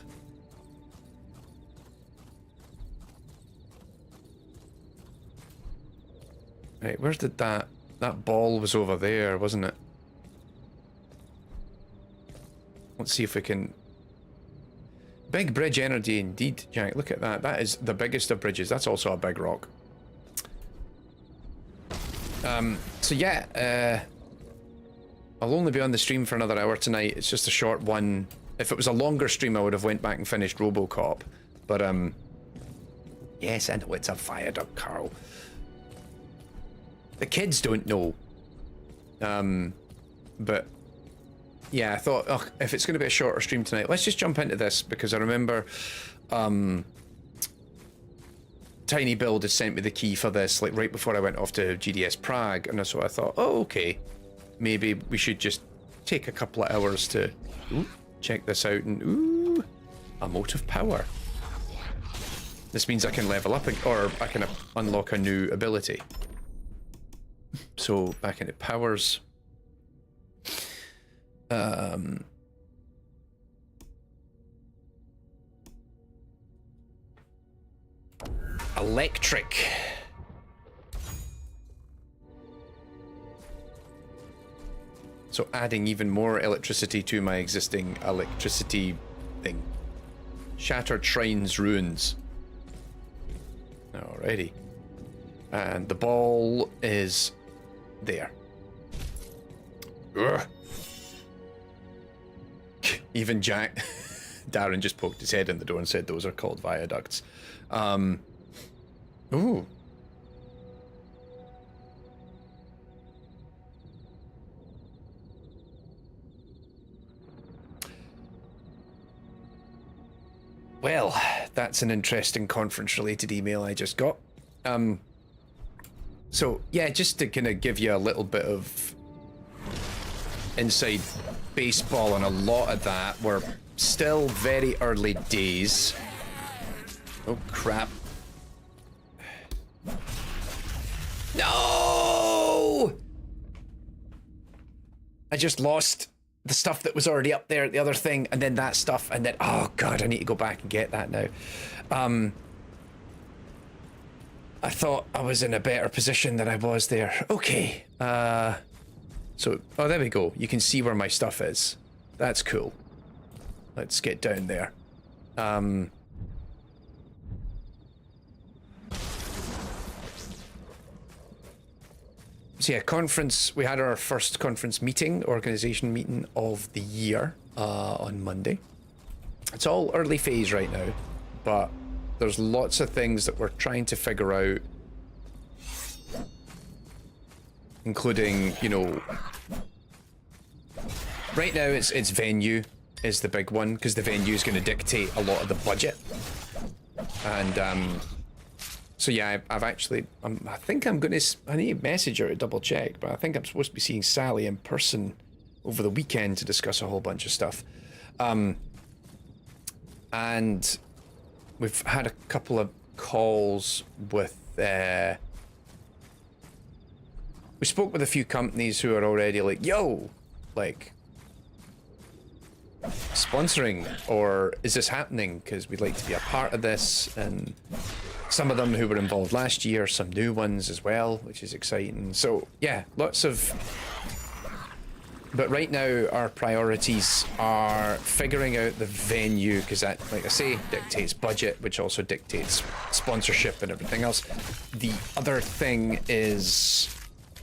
Right, where did that ball was over there, wasn't it? Let's see if we can... Big bridge energy indeed, Jack. Look at that. That is the biggest of bridges. That's also a big rock. So yeah, I'll only be on the stream for another hour tonight. It's just a short one. If it was a longer stream, I would have went back and finished RoboCop. But, yes, I know it's a viaduct, Carl. The kids don't know. But yeah, I thought, oh, if it's going to be a shorter stream tonight, let's just jump into this, because I remember Tiny Build had sent me the key for this like right before I went off to GDS Prague, and so I thought, oh, okay, maybe we should just take a couple of hours to check this out. And a mote of power. This means I can level up, or I can unlock a new ability. So back into powers. Electric. So adding even more electricity to my existing electricity thing. Shattered Shrines Ruins. Alrighty. And the ball is there. Ugh. Even Jack... Darren just poked his head in the door and said those are called viaducts. Ooh. Well, that's an interesting conference-related email I just got. So, yeah, just to kind of give you a little bit of inside baseball on a lot of that, we're still very early days. Oh, crap. No! I just lost the stuff that was already up there at the other thing, and then that stuff, and then, oh god, I need to go back and get that now. I thought I was in a better position than I was there. Okay, so, oh, there we go. You can see where my stuff is. That's cool. Let's get down there. So yeah, conference, we had our first conference meeting, organization meeting of the year on Monday. It's all early phase right now, but there's lots of things that we're trying to figure out, including, you know, right now it's venue is the big one, because the venue is going to dictate a lot of the budget. And so yeah, I've actually, I think I'm going to, I need to message her to double check, but I think I'm supposed to be seeing Sally in person over the weekend to discuss a whole bunch of stuff. And we've had a couple of calls with, we spoke with a few companies who are already like, yo, like, sponsoring, or is this happening? Because we'd like to be a part of this. And some of them who were involved last year, some new ones as well, which is exciting. So yeah, lots of, but right now our priorities are figuring out the venue, because that, like I say, dictates budget, which also dictates sponsorship and everything else. The other thing is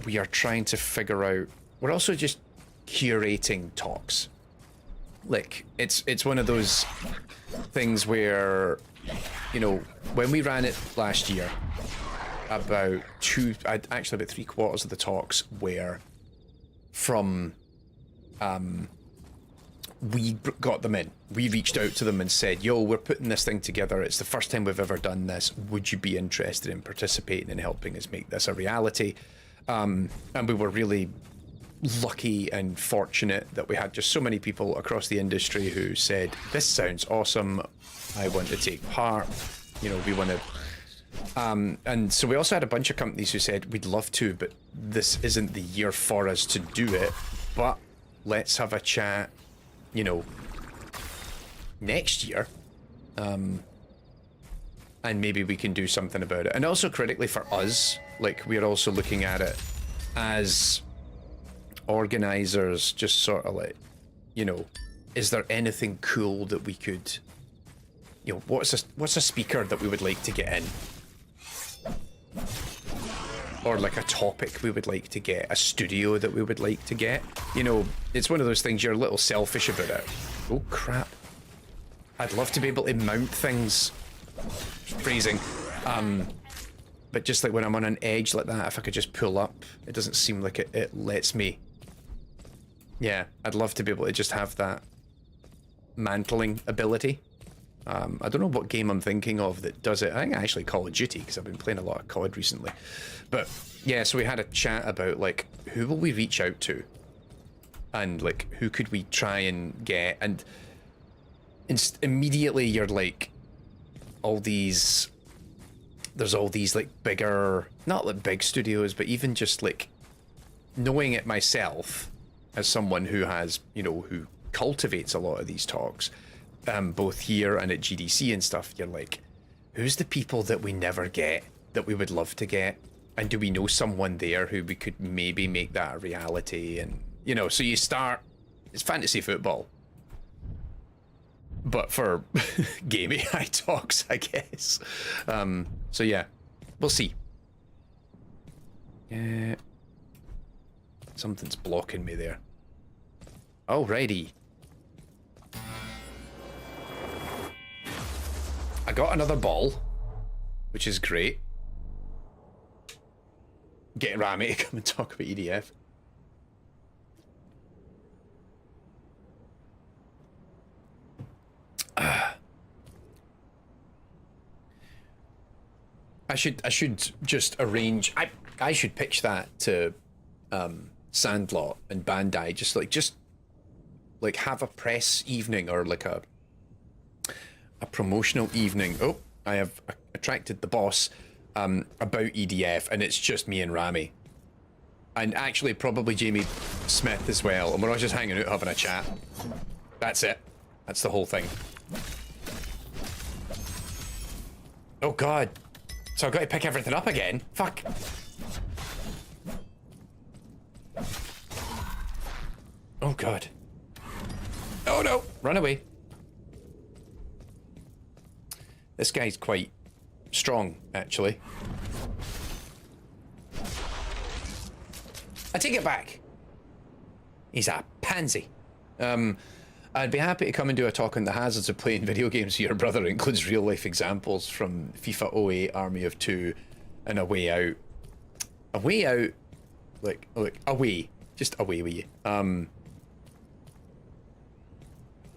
we are trying to figure out, we're also just curating talks. Like, it's one of those things where, you know, when we ran it last year, about actually about 3/4 of the talks were from, we got them in. We reached out to them and said, yo, we're putting this thing together. It's the first time we've ever done this. Would you be interested in participating and helping us make this a reality? And we were really lucky and fortunate that we had just so many people across the industry who said, this sounds awesome, I want to take part, you know, we want to, and so we also had a bunch of companies who said, we'd love to, but this isn't the year for us to do it, but let's have a chat, you know, next year, and maybe we can do something about it. And also critically for us, like, we're also looking at it as organizers, just sort of like, you know, is there anything cool that we could, you know, what's a speaker that we would like to get in, or like a topic we would like to get, a studio that we would like to get, you know. It's one of those things, you're a little selfish about it. Oh crap, I'd love to be able to mount things, phrasing, but just like when I'm on an edge like that, if I could just pull up, it doesn't seem like it lets me. Yeah, I'd love to be able to just have that mantling ability. I don't know what game I'm thinking of that does it. I think actually Call of Duty, because I've been playing a lot of COD recently. But yeah, so we had a chat about, like, who will we reach out to? And, like, who could we try and get? And immediately you're like, all these, there's all these, like, bigger, not like big studios, but even just, like, knowing it myself as someone who has, you know, who cultivates a lot of these talks, both here and at GDC and stuff, you're like, who's the people that we never get that we would love to get? And do we know someone there who we could maybe make that a reality? And, you know, so you start, it's fantasy football, but for game AI talks, I guess. So yeah, we'll see. Yeah. Something's blocking me there. Alrighty. I got another ball, which is great. Getting Rami to come and talk about EDF. I should just arrange. I should pitch that to Sandlot and Bandai. Just like have a press evening or like a promotional evening. Oh, I have attracted the boss about EDF, and it's just me and Rami. And actually probably Jamie Smith as well, and we're all just hanging out having a chat. That's it. That's the whole thing. Oh god. So I've got to pick everything up again? Fuck. Oh god. Oh no! Run away. This guy's quite strong, actually. I take it back. He's a pansy. I'd be happy to come and do a talk on the hazards of playing video games with your brother. It includes real-life examples from FIFA 08, Army of Two, and A Way Out. A Way Out, like away, just away with you.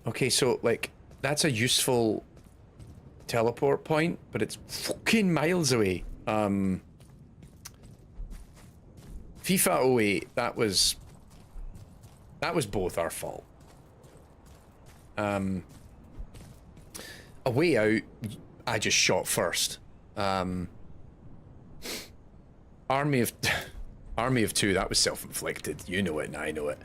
Okay, so like that's a useful teleport point, but it's fucking miles away. FIFA 08, that was both our fault. A Way Out, I just shot first. Army of Two, that was self-inflicted. You know it and I know it.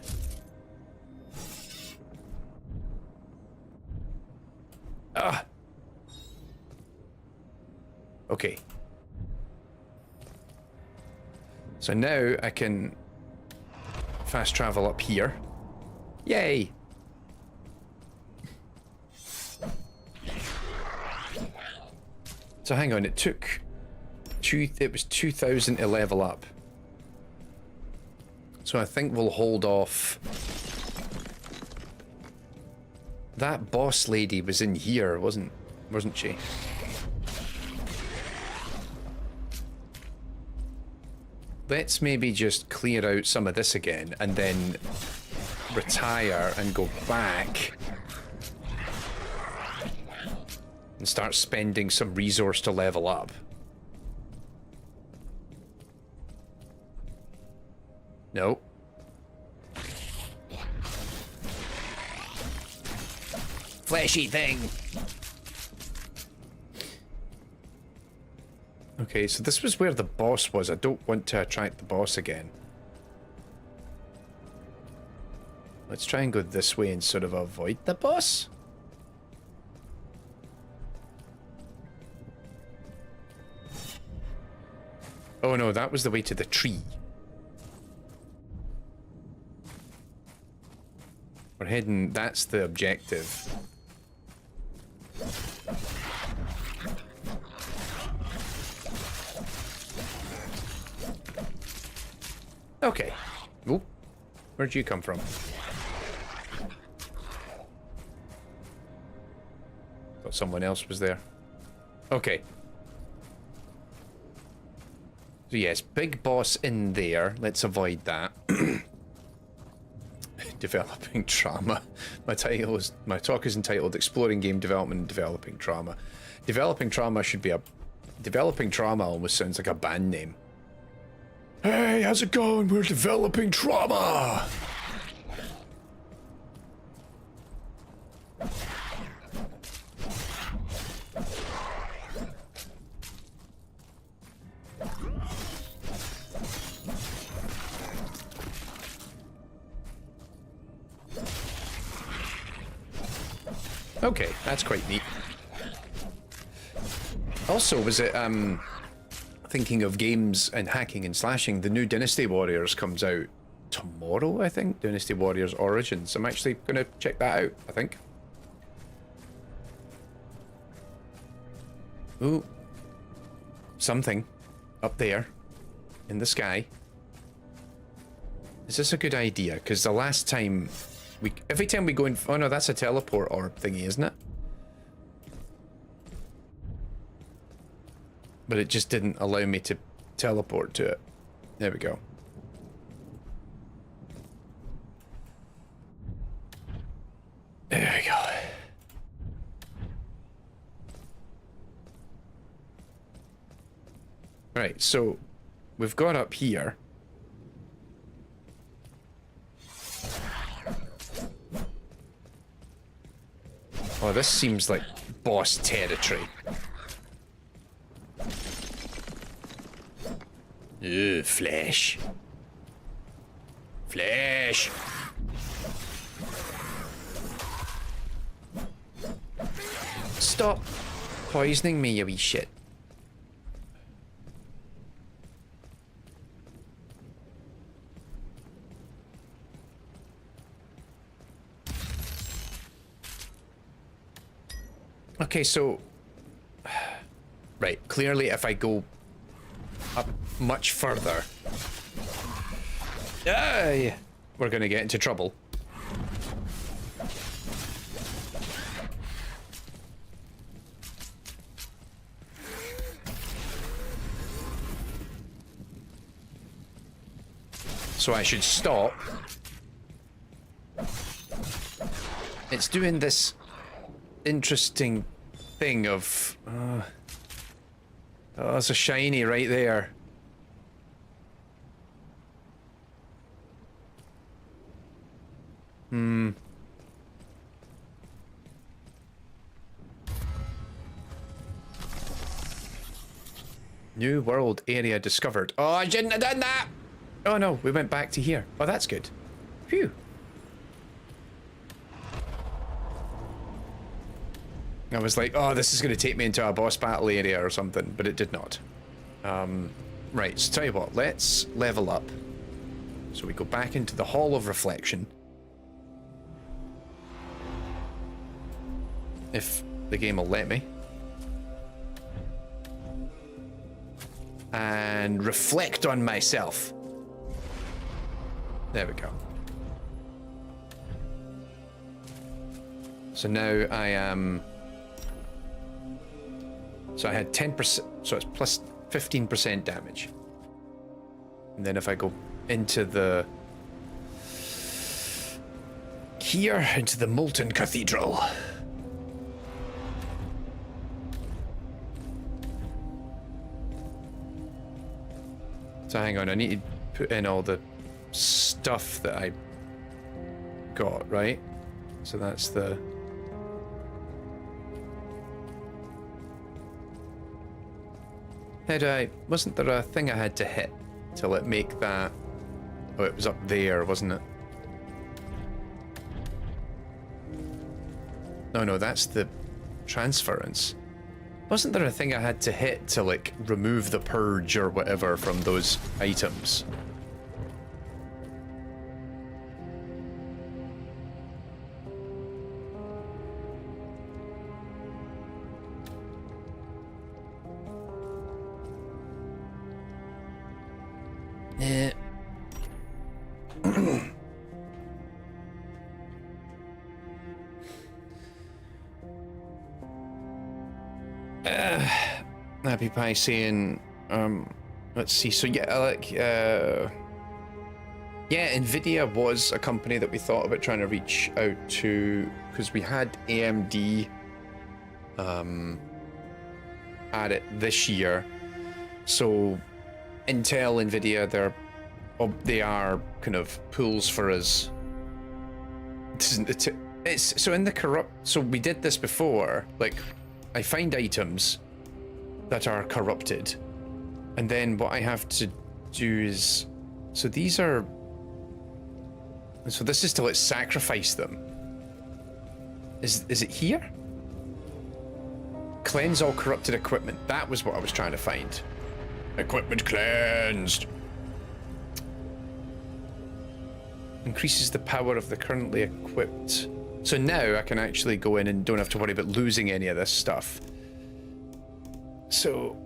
Ah. Okay. So now I can fast travel up here. Yay! So hang on, it was 2,000 to level up. So I think we'll hold off. That boss lady was in here, wasn't she? Let's maybe just clear out some of this again and then retire and go back and start spending some resource to level up. No. Fleshy thing. Okay, so this was where the boss was. I don't want to attract the boss again. Let's try and go this way and sort of avoid the boss. Oh no, that was the way to the tree. We're heading, that's the objective. Okay. Oop. Where'd you come from? Thought someone else was there. Okay. So yes, big boss in there. Let's avoid that. Developing trauma. My talk is entitled Exploring Game Development and Developing Trauma. Developing trauma should be a... Developing trauma almost sounds like a band name. Hey, how's it going? We're developing trauma! Okay, that's quite neat. Also, was it, thinking of games and hacking and slashing, the new Dynasty Warriors comes out tomorrow, I think. Dynasty Warriors Origins. I'm actually going to check that out, I think. Ooh. Something up there in the sky. Is this a good idea? Because the last time every time we go in... Oh no, that's a teleport orb thingy, isn't it? But it just didn't allow me to teleport to it. There we go. There we go. Right, so we've got up here. Oh, this seems like boss territory. Ugh, flesh. Flesh. Stop poisoning me, you wee shit. Okay, so... Right, clearly if I go up much further... we're gonna get into trouble. So I should stop. It's doing this interesting thing of... oh, there's a shiny right there. New world area discovered. Oh, I shouldn't have done that! Oh no, we went back to here. Oh, that's good. Phew. I was like, oh, this is going to take me into a boss battle area or something, but it did not. Right, so tell you what, let's level up. So we go back into the Hall of Reflection. If the game will let me. And reflect on myself. There we go. So now I am... So I had 10%, so it's plus 15% damage. And then if I go into the... here, into the Molten Cathedral. So hang on, I need to put in all the stuff that I got, right? So that's the... wasn't there a thing I had to hit to let make that... Oh, it was up there, wasn't it? No, that's the transference. Wasn't there a thing I had to hit to, like, remove the purge or whatever from those items? Happy Pie saying, let's see, so yeah, yeah, Nvidia was a company that we thought about trying to reach out to, because we had AMD at it this year. So Intel, Nvidia, they are kind of pools for us. It's so in the corrupt. So we did this before. Like, I find items that are corrupted, and then what I have to do is, so these are. So this is to let's sacrifice them. Is it here? Cleanse all corrupted equipment. That was what I was trying to find. Equipment cleansed. Increases the power of the currently equipped. So now I can actually go in and don't have to worry about losing any of this stuff. So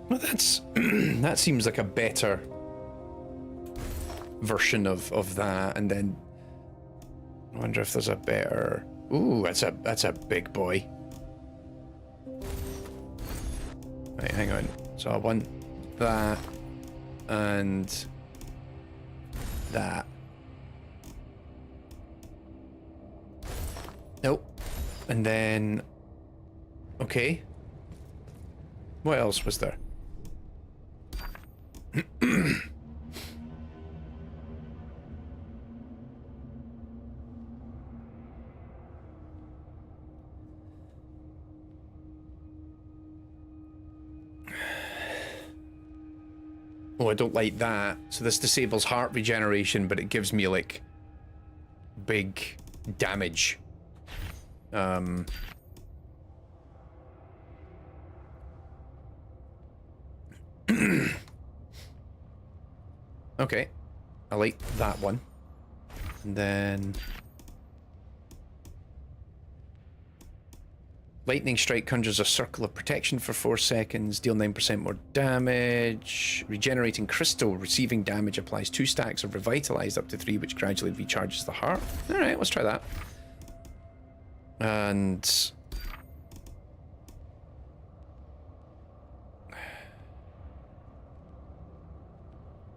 well, that seems like a better version of that. And then I wonder if there's a better. Ooh, that's a big boy. Right, hang on. So I want that and that. Nope. And then, okay. What else was there? Oh, I don't like that. So this disables heart regeneration, but it gives me, like, big damage. Okay. I like that one. And then... Lightning Strike conjures a circle of protection for 4 seconds, deal 9% more damage. Regenerating Crystal, receiving damage applies 2 stacks of Revitalized up to 3, which gradually recharges the heart. Alright, let's try that. And...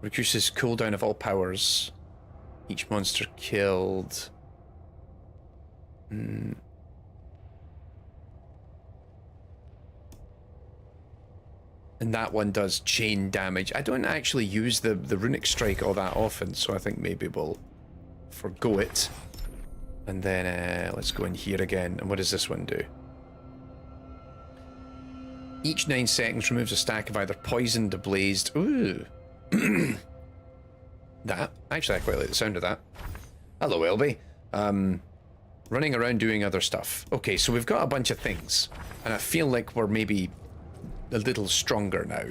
reduces cooldown of all powers. Each monster killed. And that one does chain damage. I don't actually use the runic strike all that often, so I think maybe we'll forgo it. And then let's go in here again. And what does this one do? Each 9 seconds removes a stack of either poisoned or blazed. Ooh. That. Actually, I quite like the sound of that. Hello, Elby. Running around doing other stuff. Okay, so we've got a bunch of things. And I feel like we're maybe a little stronger now.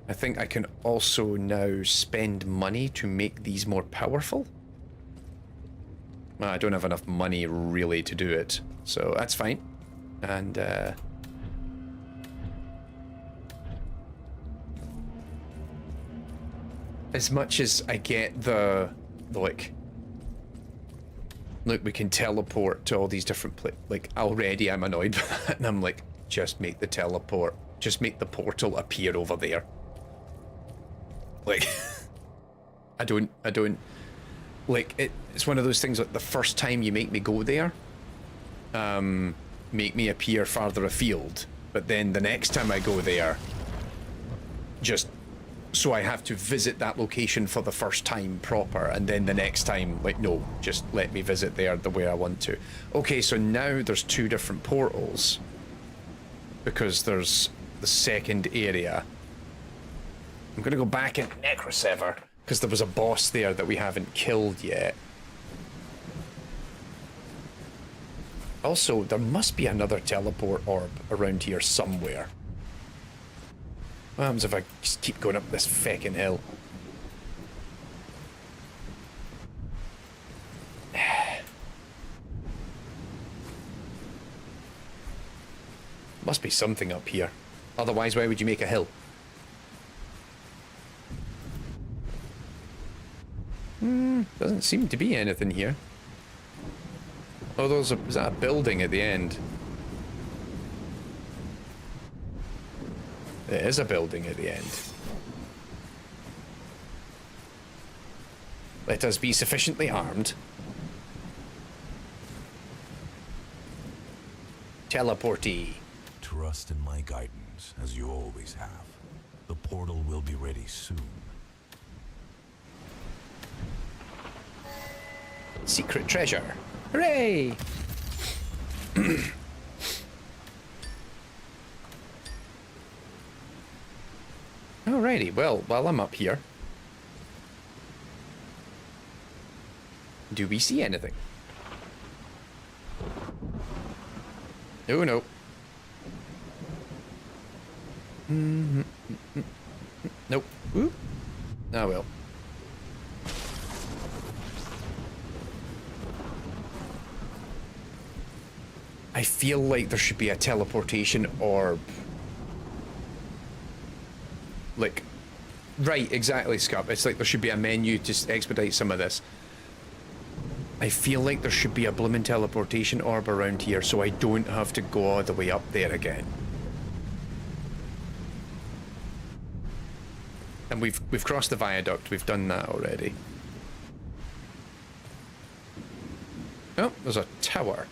I think I can also now spend money to make these more powerful. Well, I don't have enough money really to do it, so that's fine. And as much as I get the like, look, we can teleport to all these different like, already I'm annoyed by that, and I'm like, just make the teleport. Just make the portal appear over there. Like, I don't, like, it's one of those things like the first time you make me go there, make me appear farther afield, but then the next time I go there, just, so I have to visit that location for the first time proper, and then the next time, like, no, just let me visit there the way I want to. Okay, so now there's 2 different portals, because there's the second area. I'm gonna go back in Necrosever because there was a boss there that we haven't killed yet. Also, there must be another teleport orb around here somewhere. What happens if I just keep going up this feckin' hill? Must be something up here. Otherwise, why would you make a hill? Doesn't seem to be anything here. Oh, is that a building at the end? There is a building at the end. Let us be sufficiently armed. Teleportee. Trust in my guidance, as you always have. The portal will be ready soon. Secret treasure. Hooray! Alrighty, well, while I'm up here, do we see anything? Oh no. Nope. Ooh. Oh well. I feel like there should be a teleportation orb. Like, right, exactly, Scup. It's like there should be a menu to expedite some of this. I feel like there should be a bloomin' teleportation orb around here so I don't have to go all the way up there again. And we've crossed the viaduct, we've done that already. Oh, there's a tower.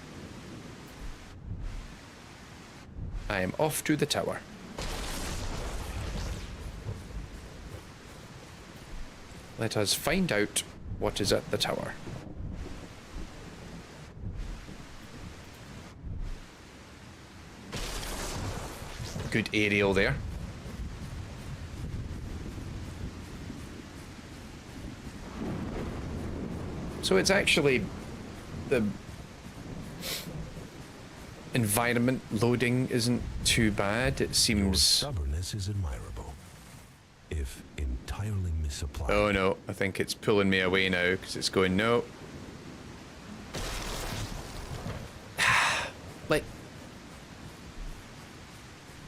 I am off to the tower. Let us find out what is at the tower. Good aerial there. So it's actually the environment loading isn't too bad. It seems. Your stubbornness is admirable, if entirely misapplied. Oh no, I think it's pulling me away now because it's going no. Like,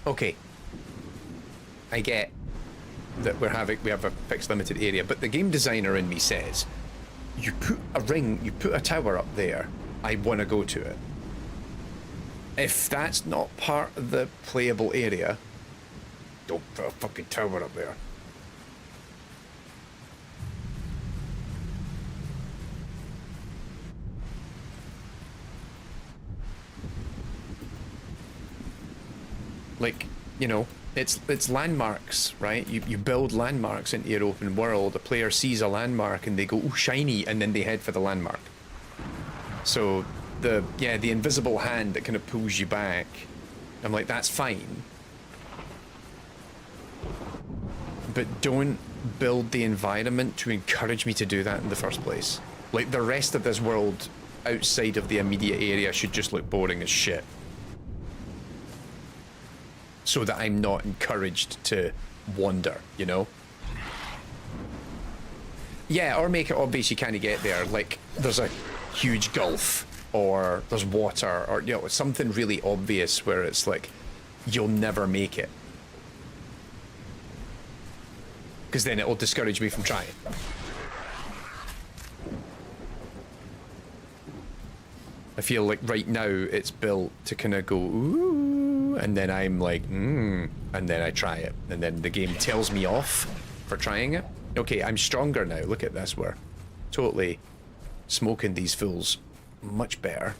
okay, I get that we have a fixed limited area, but the game designer in me says, you put a ring, you put a tower up there, I want to go to it. If that's not part of the playable area, don't put a fucking tower up there. Like, you know, it's landmarks, right? You build landmarks into your open world. A player sees a landmark and they go, ooh, shiny, and then they head for the landmark. So the invisible hand that kind of pulls you back, I'm like, that's fine. But don't build the environment to encourage me to do that in the first place. Like, the rest of this world outside of the immediate area should just look boring as shit. So that I'm not encouraged to wander, you know? Yeah, or make it obvious you can't get there. Like, there's a huge gulf, or there's water, or, you know, something really obvious where it's like, you'll never make it. Because then it will discourage me from trying. I feel like right now it's built to kind of go, ooh, and then I'm like, and then I try it. And then the game tells me off for trying it. Okay, I'm stronger now. Look at this. We're totally smoking these fools much better.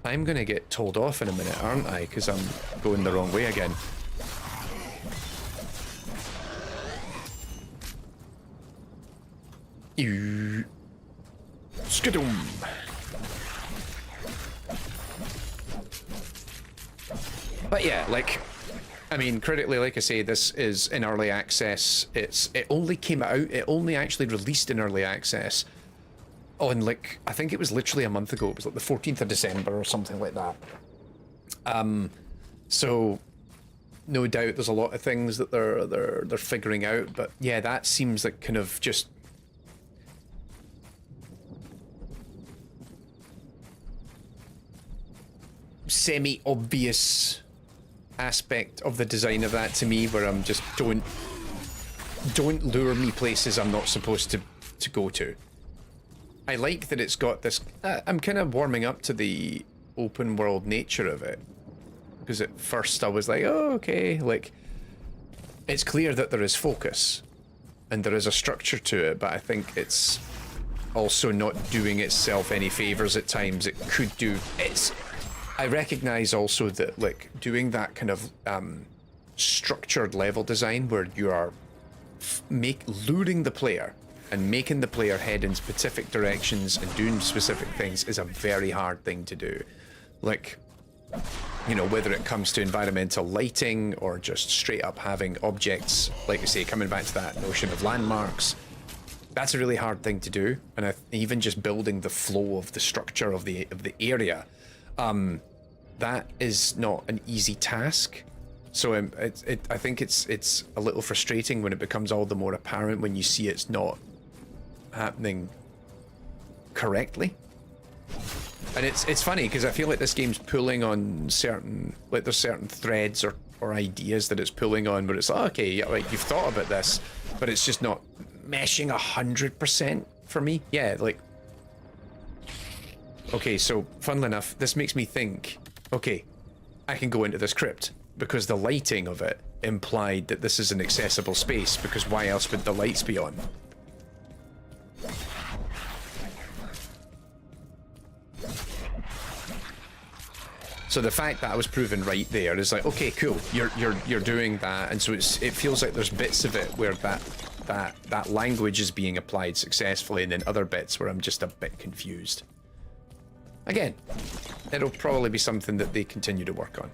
I'm going to get told off in a minute, aren't I? Because I'm going the wrong way again. You... Skadoom! But yeah, like, I mean, critically, like I say, this is in early access. It only came out, it only actually released in early access on, like, I think it was literally a month ago. It was like the 14th of December or something like that. So no doubt there's a lot of things that they're figuring out, but yeah, that seems like kind of just semi-obvious aspect of the design of that to me, where I'm just don't lure me places I'm not supposed to go to. I like that it's got this, I'm kind of warming up to the open world nature of it, because at first I was like, oh, okay, like, it's clear that there is focus and there is a structure to it, but I think it's also not doing itself any favors at times. It could do, I recognize also that, like, doing that kind of structured level design where you are luring the player and making the player head in specific directions and doing specific things is a very hard thing to do. Like, you know, whether it comes to environmental lighting or just straight up having objects, like you say, coming back to that notion of landmarks, that's a really hard thing to do. And even just building the flow of the structure of the area, that is not an easy task. So I think it's a little frustrating when it becomes all the more apparent when you see it's not happening correctly. And it's funny because I feel like this game's pulling on certain, like, there's certain threads or ideas that it's pulling on where it's like, okay, yeah, right, you've thought about this, but it's just not meshing 100% for me. Yeah, like, okay, so funnily enough, this makes me think, okay, I can go into this crypt because the lighting of it implied that this is an accessible space, because why else would the lights be on? So the fact that I was proven right there is like, okay, cool, you're doing that, and so it feels like there's bits of it where that language is being applied successfully, and then other bits where I'm just a bit confused. Again, it'll probably be something that they continue to work on.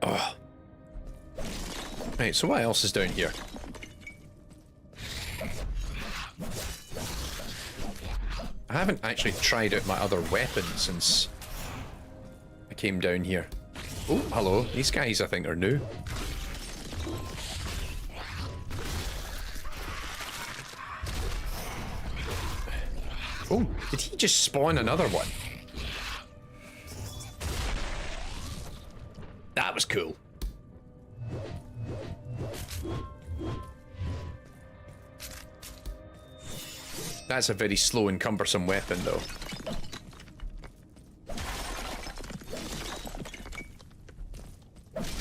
Oh. Right, so what else is down here? I haven't actually tried out my other weapon since I came down here. Oh, hello. These guys, I think, are new. Oh, did he just spawn another one? That was cool. That's a very slow and cumbersome weapon, though.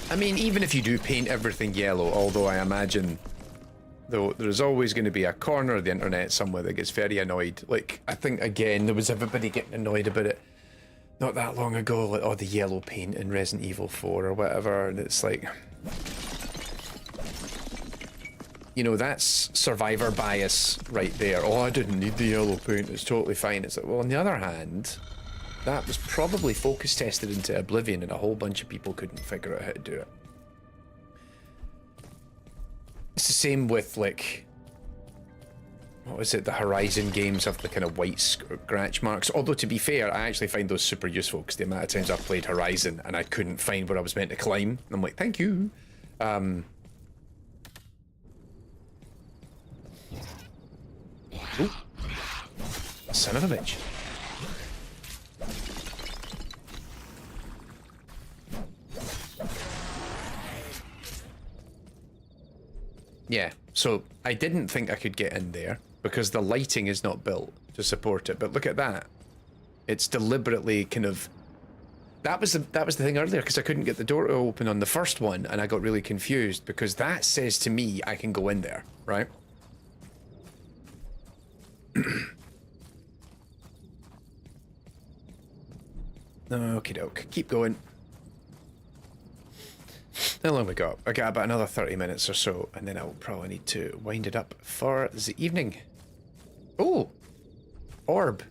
I mean, even if you do paint everything yellow, although I imagine, though, there's always going to be a corner of the internet somewhere that gets very annoyed. Like, I think, again, there was everybody getting annoyed about it not that long ago, like, oh, the yellow paint in Resident Evil 4 or whatever, and it's like... You know, that's survivor bias right there. Oh, I didn't need the yellow paint, it's totally fine. It's like, well, on the other hand, that was probably focus tested into oblivion and a whole bunch of people couldn't figure out how to do it. It's the same with, like, what was it, the Horizon games have the kind of white scratch marks. Although, to be fair, I actually find those super useful because the amount of times I've played Horizon and I couldn't find where I was meant to climb. And I'm like, thank you. Ooh. Son of a bitch. Yeah, so I didn't think I could get in there because the lighting is not built to support it. But look at that. It's deliberately kind of... That was the thing earlier, because I couldn't get the door to open on the first one and I got really confused because that says to me I can go in there, right? Okie doke. Keep going. How long we got? I got about another 30 minutes or so, and then I'll probably need to wind it up for the evening. Oh! Orb.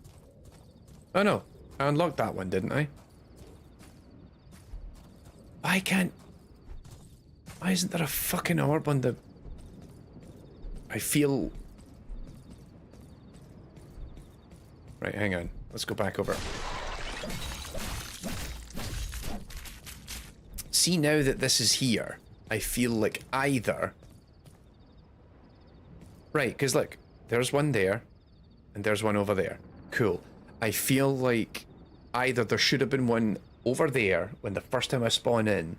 Oh no. I unlocked that one, didn't I? I can't... Why isn't there a fucking orb on the... I feel... Right, hang on. Let's go back over. See, now that this is here, I feel like either... Right, because look, there's one there, and there's one over there. Cool. I feel like either there should have been one over there when the first time I spawn in,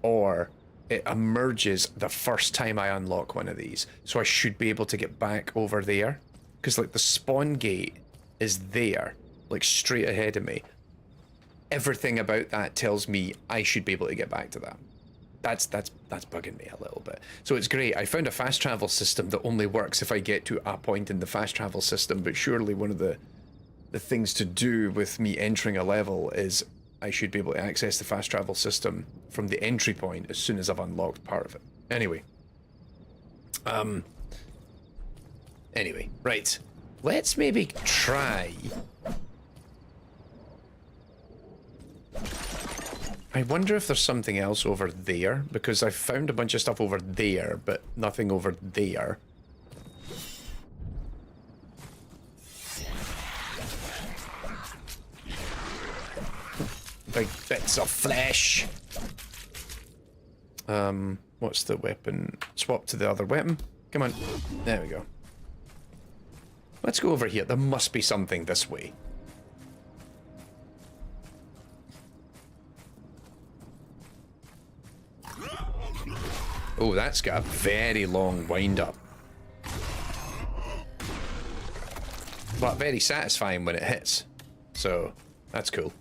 or it emerges the first time I unlock one of these. So I should be able to get back over there. Because, like, the spawn gate is there, like, straight ahead of me. Everything about that tells me I should be able to get back to that. That's bugging me a little bit. So it's great. I found a fast travel system that only works if I get to a point in the fast travel system, but surely one of the things to do with me entering a level is I should be able to access the fast travel system from the entry point as soon as I've unlocked part of it. Anyway. Anyway, right. Let's maybe try... I wonder if there's something else over there, because I found a bunch of stuff over there, but nothing over there. Big bits of flesh. What's the weapon? Swap to the other weapon. Come on. There we go. Let's go over here. There must be something this way. Oh, that's got a very long wind-up. But very satisfying when it hits. So, that's cool.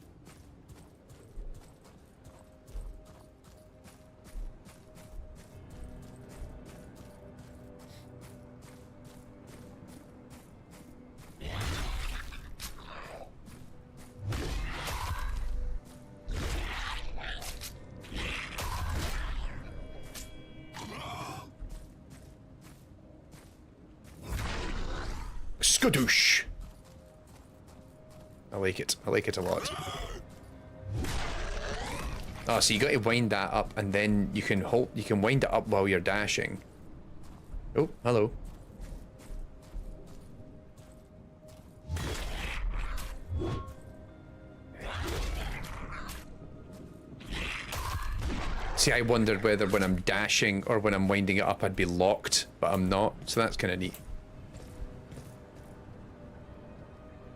Skadoosh! I like it. I like it a lot. Oh, so you got to wind that up, and then you can hold. You can wind it up while you're dashing. Oh, hello. See, I wondered whether when I'm dashing or when I'm winding it up I'd be locked, but I'm not, so that's kind of neat.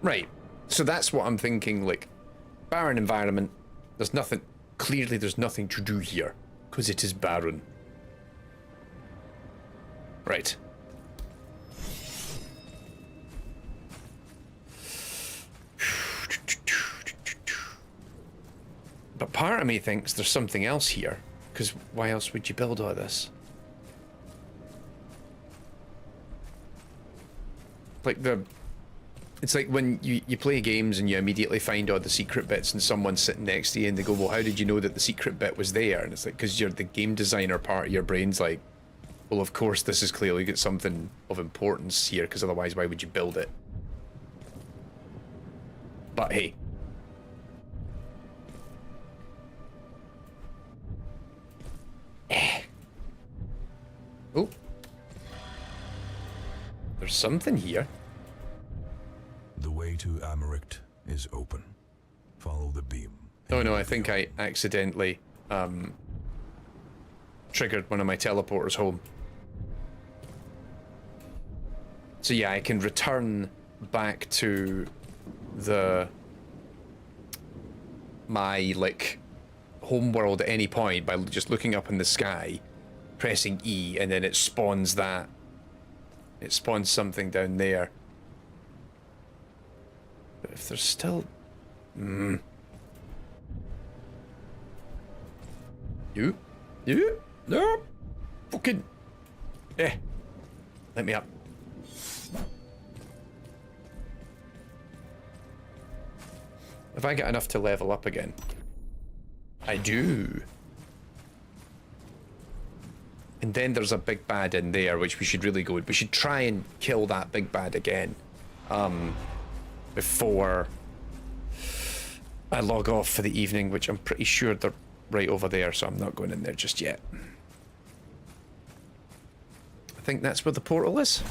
Right, so that's what I'm thinking, like, barren environment, there's nothing, clearly there's nothing to do here, because it is barren. Right. But part of me thinks there's something else here. Because why else would you build all this? Like it's like when you play games and you immediately find all the secret bits and someone's sitting next to you and they go, well, how did you know that the secret bit was there? And it's like, because you're the game designer part of your brain's like, well, of course this is clearly got something of importance here, because otherwise why would you build it? But hey. Oh. There's something here. The way to Americt is open. Follow the beam. Oh no, I think I accidentally triggered one of my teleporters home. So yeah, I can return back to my like home world at any point by just looking up in the sky, pressing E, and then it spawns that. It spawns something down there. But if there's still... You? No! Fucking... Let me up. Have I got enough to level up again? I do. And then there's a big bad in there, which we should really go. We should try and kill that big bad again. Before I log off for the evening, which I'm pretty sure they're right over there, so I'm not going in there just yet. I think that's where the portal is.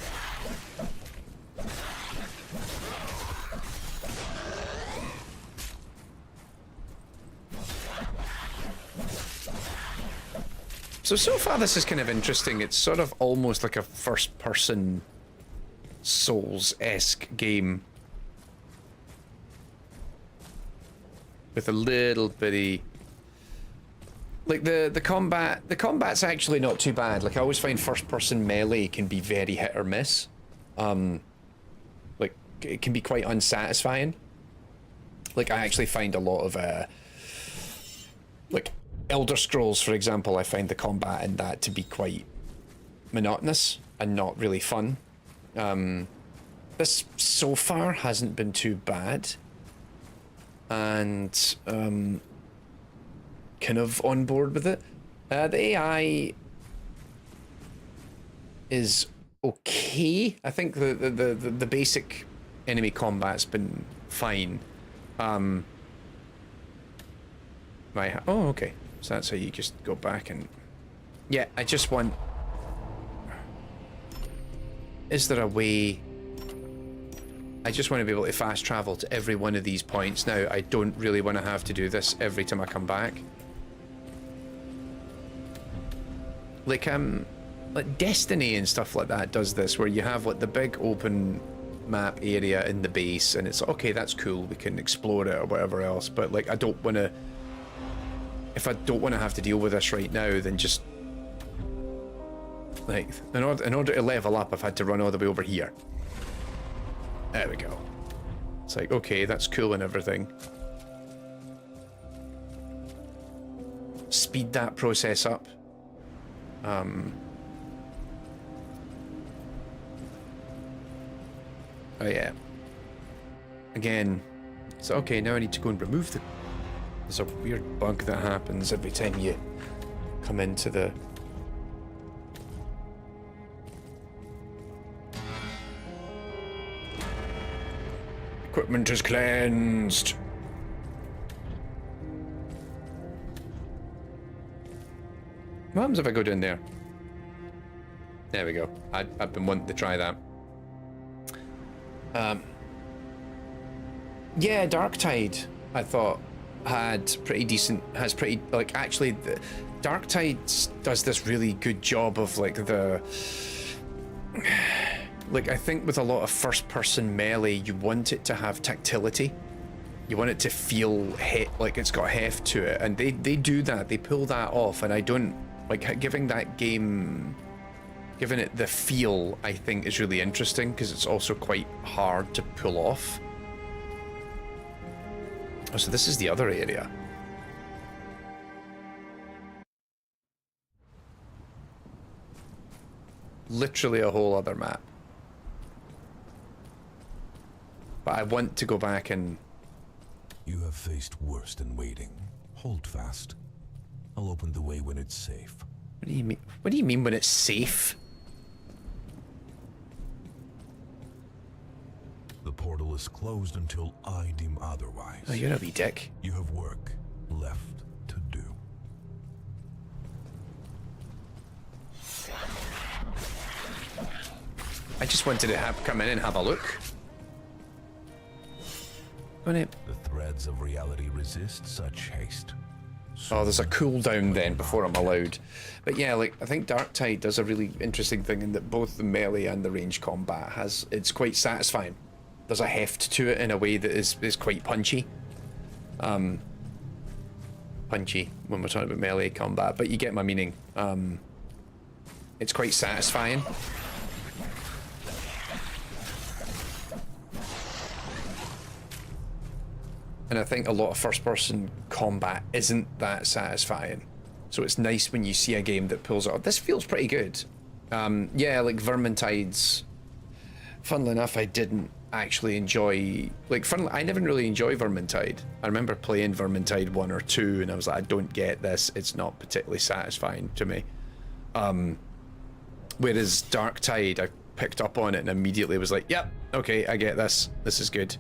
So far this is kind of interesting. It's sort of almost like a first-person Souls-esque game. With a little bitty... Like, the combat's actually not too bad. Like, I always find first-person melee can be very hit or miss. Like, it can be quite unsatisfying. Like, I actually find a lot of, like, Elder Scrolls, for example, I find the combat in that to be quite monotonous and not really fun. This, so far, hasn't been too bad. And, kind of on board with it. The AI is okay. I think the basic enemy combat's been fine. Oh, okay. So that's how you just go back and... Yeah, I just want... Is there a way... I just want to be able to fast travel to every one of these points now. I don't really want to have to do this every time I come back. Like Destiny and stuff like that does this, where you have like the big open map area in the base, and it's okay, that's cool, we can explore it or whatever else, but like I don't want to... If I don't want to have to deal with this right now, then just... Like, in order to level up, I've had to run all the way over here. There we go. It's like, okay, that's cool and everything. Speed that process up. Oh yeah. Again, so okay, now I need to go and remove the... There's a weird bug that happens every time you come into the... Equipment is cleansed. What happens if I go down there? There we go. I've been wanting to try that. Yeah, Darktide, I thought, has pretty, like, actually, Darktide does this really good job of, like, like, I think with a lot of first-person melee, you want it to have tactility. You want it to feel like it's got heft to it, and they do that. They pull that off, and I don't, like, giving it the feel, I think, is really interesting, because it's also quite hard to pull off. Oh, so this is the other area. Literally a whole other map. But I want to go back and... You have faced worse than waiting. Hold fast. I'll open the way when it's safe. What do you mean? What do you mean when it's safe? The portal is closed until I deem otherwise. Oh, you're a wee dick. You have work left to do. I just wanted to come in and have a look. The threads of reality resist such haste. Oh, there's a cooldown then before I'm allowed. But yeah, like, I think Darktide does a really interesting thing in that both the melee and the range combat it's quite satisfying. There's a heft to it in a way that is quite punchy. Punchy when we're talking about melee combat, but you get my meaning. It's quite satisfying. And I think a lot of first-person combat isn't that satisfying. So it's nice when you see a game that pulls it off. This feels pretty good. Yeah, like Vermintide's... Funnily enough, I didn't actually enjoy... Like, I never really enjoyed Vermintide. I remember playing Vermintide 1 or 2, and I was like, I don't get this. It's not particularly satisfying to me. Whereas Darktide, I picked up on it and immediately was like, yep, okay, I get this. This is good.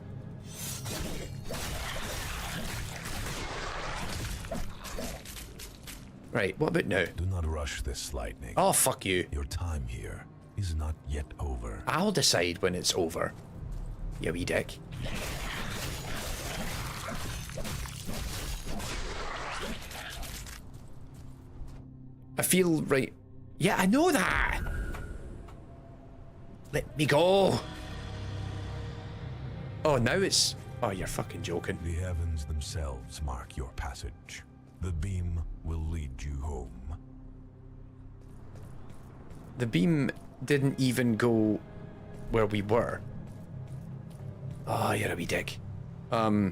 Right, what about now? Do not rush this lightning. Oh, fuck you. Your time here is not yet over. I'll decide when it's over, you wee dick. I feel right. Yeah, I know that. Let me go. Oh, now it's... Oh, you're fucking joking. The heavens themselves mark your passage. The beam will lead you home. The beam didn't even go where we were. Oh, you're a wee dick. Yeah,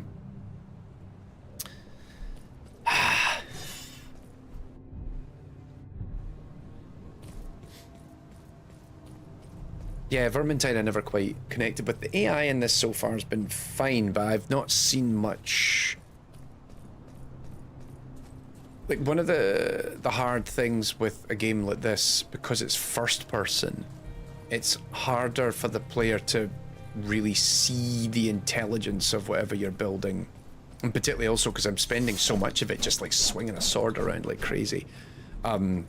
Vermintide I never quite connected, but the AI in this so far has been fine, but I've not seen much... Like, one of the hard things with a game like this, because it's first person, it's harder for the player to really see the intelligence of whatever you're building. And particularly also because I'm spending so much of it just like swinging a sword around like crazy. Like,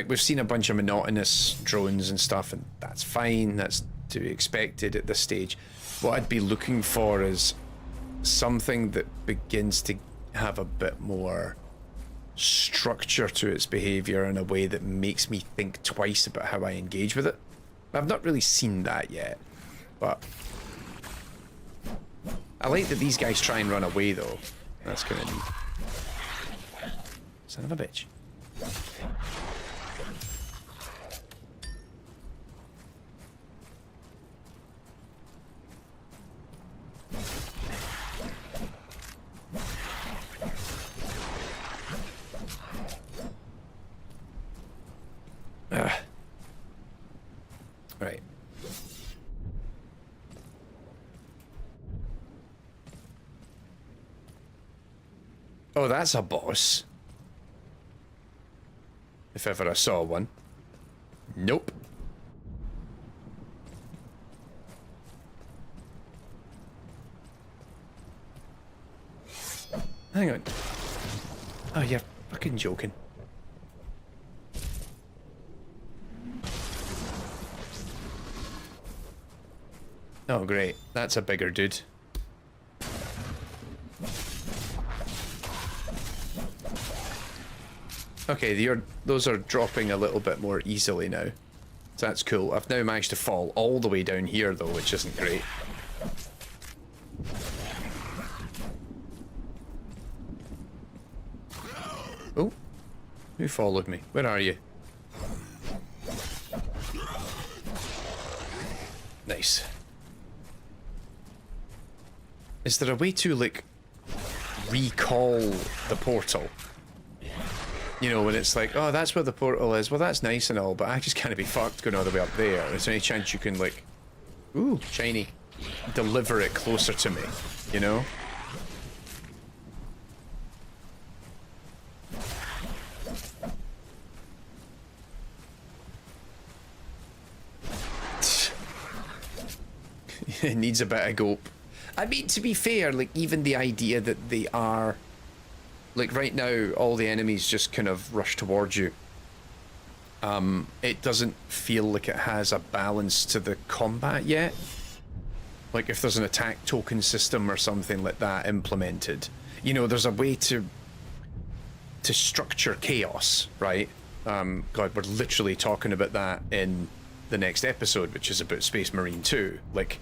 we've seen a bunch of monotonous drones and stuff, and that's fine, that's to be expected at this stage. What I'd be looking for is something that begins to have a bit more structure to its behavior in a way that makes me think twice about how I engage with it. I've not really seen that yet, but I like that these guys try and run away though. That's kind of neat. Son of a bitch. Right. Oh, that's a boss. If ever I saw one. Nope. Hang on. Oh, you're fucking joking. Oh, great. That's a bigger dude. Okay, those are dropping a little bit more easily now. So that's cool. I've now managed to fall all the way down here, though, which isn't great. Oh, who followed me? Where are you? Nice. Is there a way to, like, recall the portal? You know, when it's like, oh, that's where the portal is. Well, that's nice and all, but I just can't be fucked going all the way up there. Is there any chance you can, like, ooh, shiny, deliver it closer to me, you know? It needs a bit of gope. I mean, to be fair, like, even the idea that they are... Like, right now, all the enemies just kind of rush towards you. It doesn't feel like it has a balance to the combat yet. Like, if there's an attack token system or something like that implemented. You know, there's a way to structure chaos, right? God, we're literally talking about that in the next episode, which is about Space Marine 2. Like,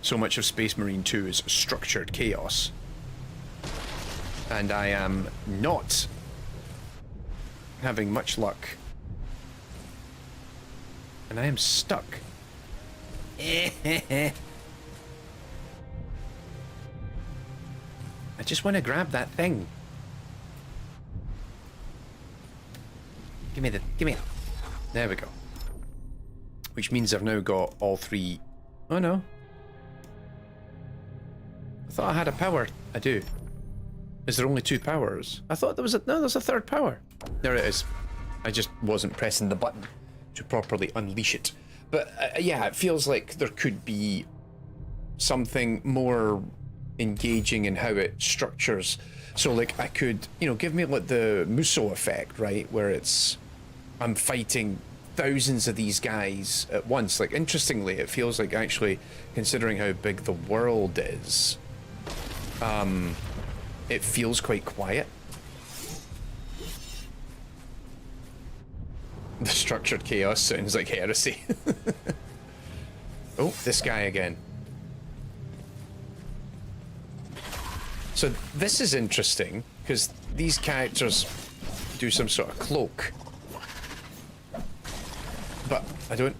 so much of Space Marine 2 is structured chaos. And I am not having much luck. And I am stuck. I just want to grab that thing. Give me it. There we go. Which means I've now got all three. Oh no. I thought I had a power. I do. Is there only two powers? I thought there was no, there's a third power. There it is. I just wasn't pressing the button to properly unleash it. But yeah, it feels like there could be something more engaging in how it structures. So like I could, you know, give me like the Muso effect, right? Where it's, I'm fighting thousands of these guys at once. Like, interestingly, it feels like, actually, considering how big the world is, it feels quite quiet. The structured chaos sounds like heresy. Oh, this guy again. So this is interesting, because these characters do some sort of cloak. But I don't...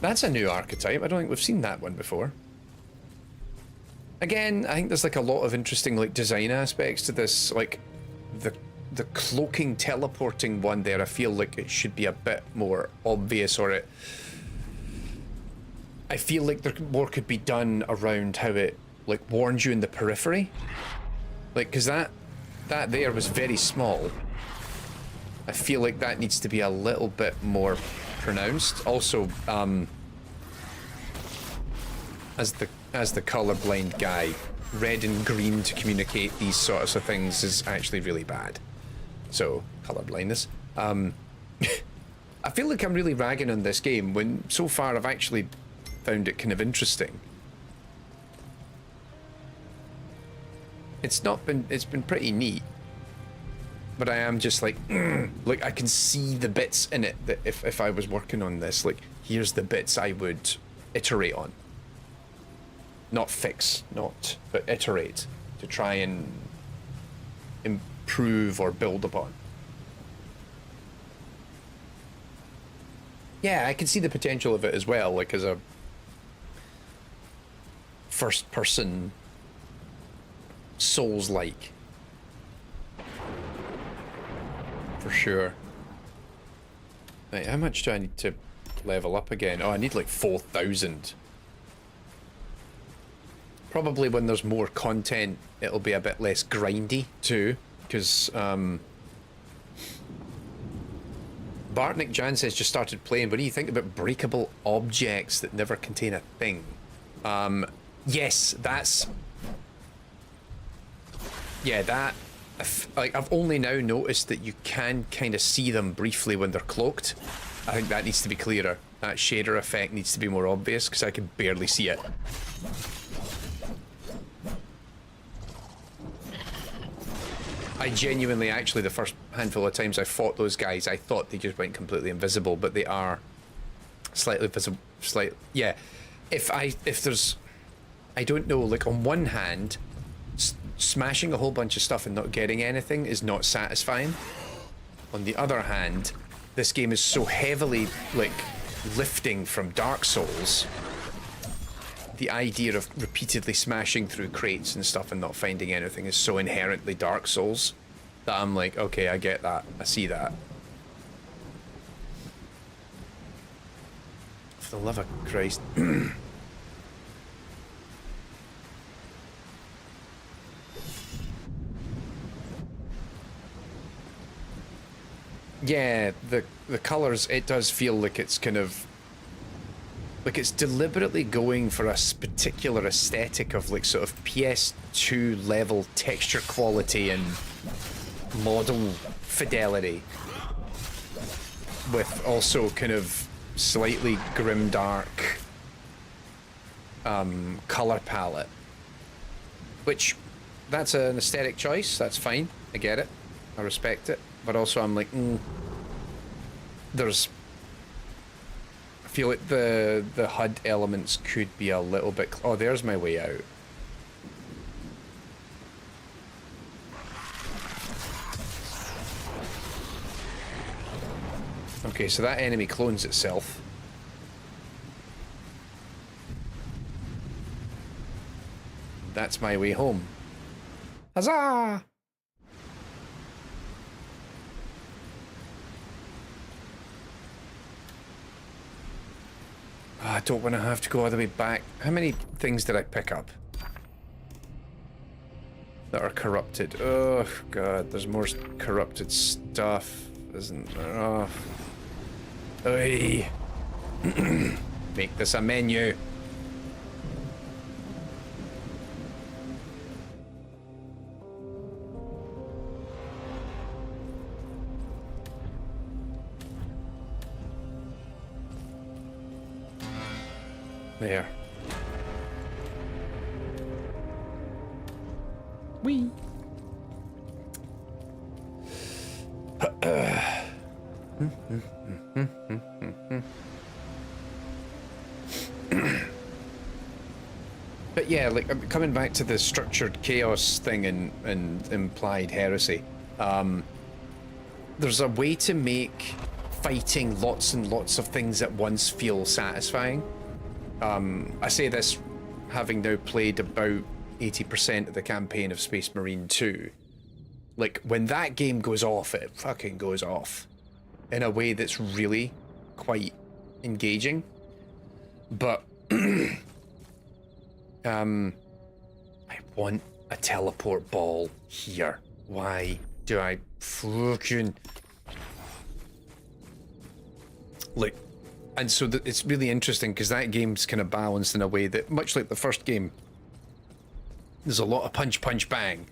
That's a new archetype. I don't think we've seen that one before. Again, I think there's like a lot of interesting like design aspects to this. Like the cloaking teleporting one there, I feel like it should be a bit more obvious, or I feel like there more could be done around how it like warns you in the periphery. Like, because that there was very small. I feel like that needs to be a little bit more pronounced. Also, as the colorblind guy, red and green to communicate these sorts of things is actually really bad. So, colorblindness. I feel like I'm really ragging on this game when so far I've actually found it kind of interesting. It's been pretty neat. But I am just like, like I can see the bits in it that if I was working on this, like, here's the bits I would iterate on. Not fix, but iterate to try and improve or build upon. Yeah, I can see the potential of it as well, like as a first person Souls-like. For sure. Right, how much do I need to level up again? Oh, I need like 4,000. Probably when there's more content, it'll be a bit less grindy too, because Bartnick Jan says just started playing. What do you think about breakable objects that never contain a thing? Yes, that's... Yeah, that... Like, I've only now noticed that you can kind of see them briefly when they're cloaked. I think that needs to be clearer. That shader effect needs to be more obvious, because I can barely see it. I genuinely, actually, the first handful of times I fought those guys, I thought they just went completely invisible, but they are slightly visible. Yeah. If there's... I don't know, like, on one hand, smashing a whole bunch of stuff and not getting anything is not satisfying. On the other hand, this game is so heavily, like, lifting from Dark Souls. The idea of repeatedly smashing through crates and stuff and not finding anything is so inherently Dark Souls that I'm like, okay, I get that. I see that. For the love of Christ. Yeah, the colours, it does feel like it's kind of... Like it's deliberately going for a particular aesthetic of like sort of PS2 level texture quality and model fidelity. With also kind of slightly grimdark colour palette. Which, that's an aesthetic choice, that's fine, I get it, I respect it. But also I'm like, there's... I feel like the HUD elements could be a little bit... Oh, there's my way out. Okay, so that enemy clones itself. That's my way home. Huzzah! Oh, I don't want to have to go all the way back. How many things did I pick up that are corrupted? Oh, God, there's more corrupted stuff, isn't there? Oh. Oy. Make this a menu. There. Whee! But yeah, like, coming back to the structured chaos thing and implied heresy, there's a way to make fighting lots and lots of things at once feel satisfying. I say this having now played about 80% of the campaign of Space Marine 2. Like, when that game goes off, it fucking goes off. In a way that's really quite engaging. But, I want a teleport ball here. Why do I fucking... Like... And so it's really interesting because that game's kind of balanced in a way that, much like the first game, there's a lot of punch, punch, bang.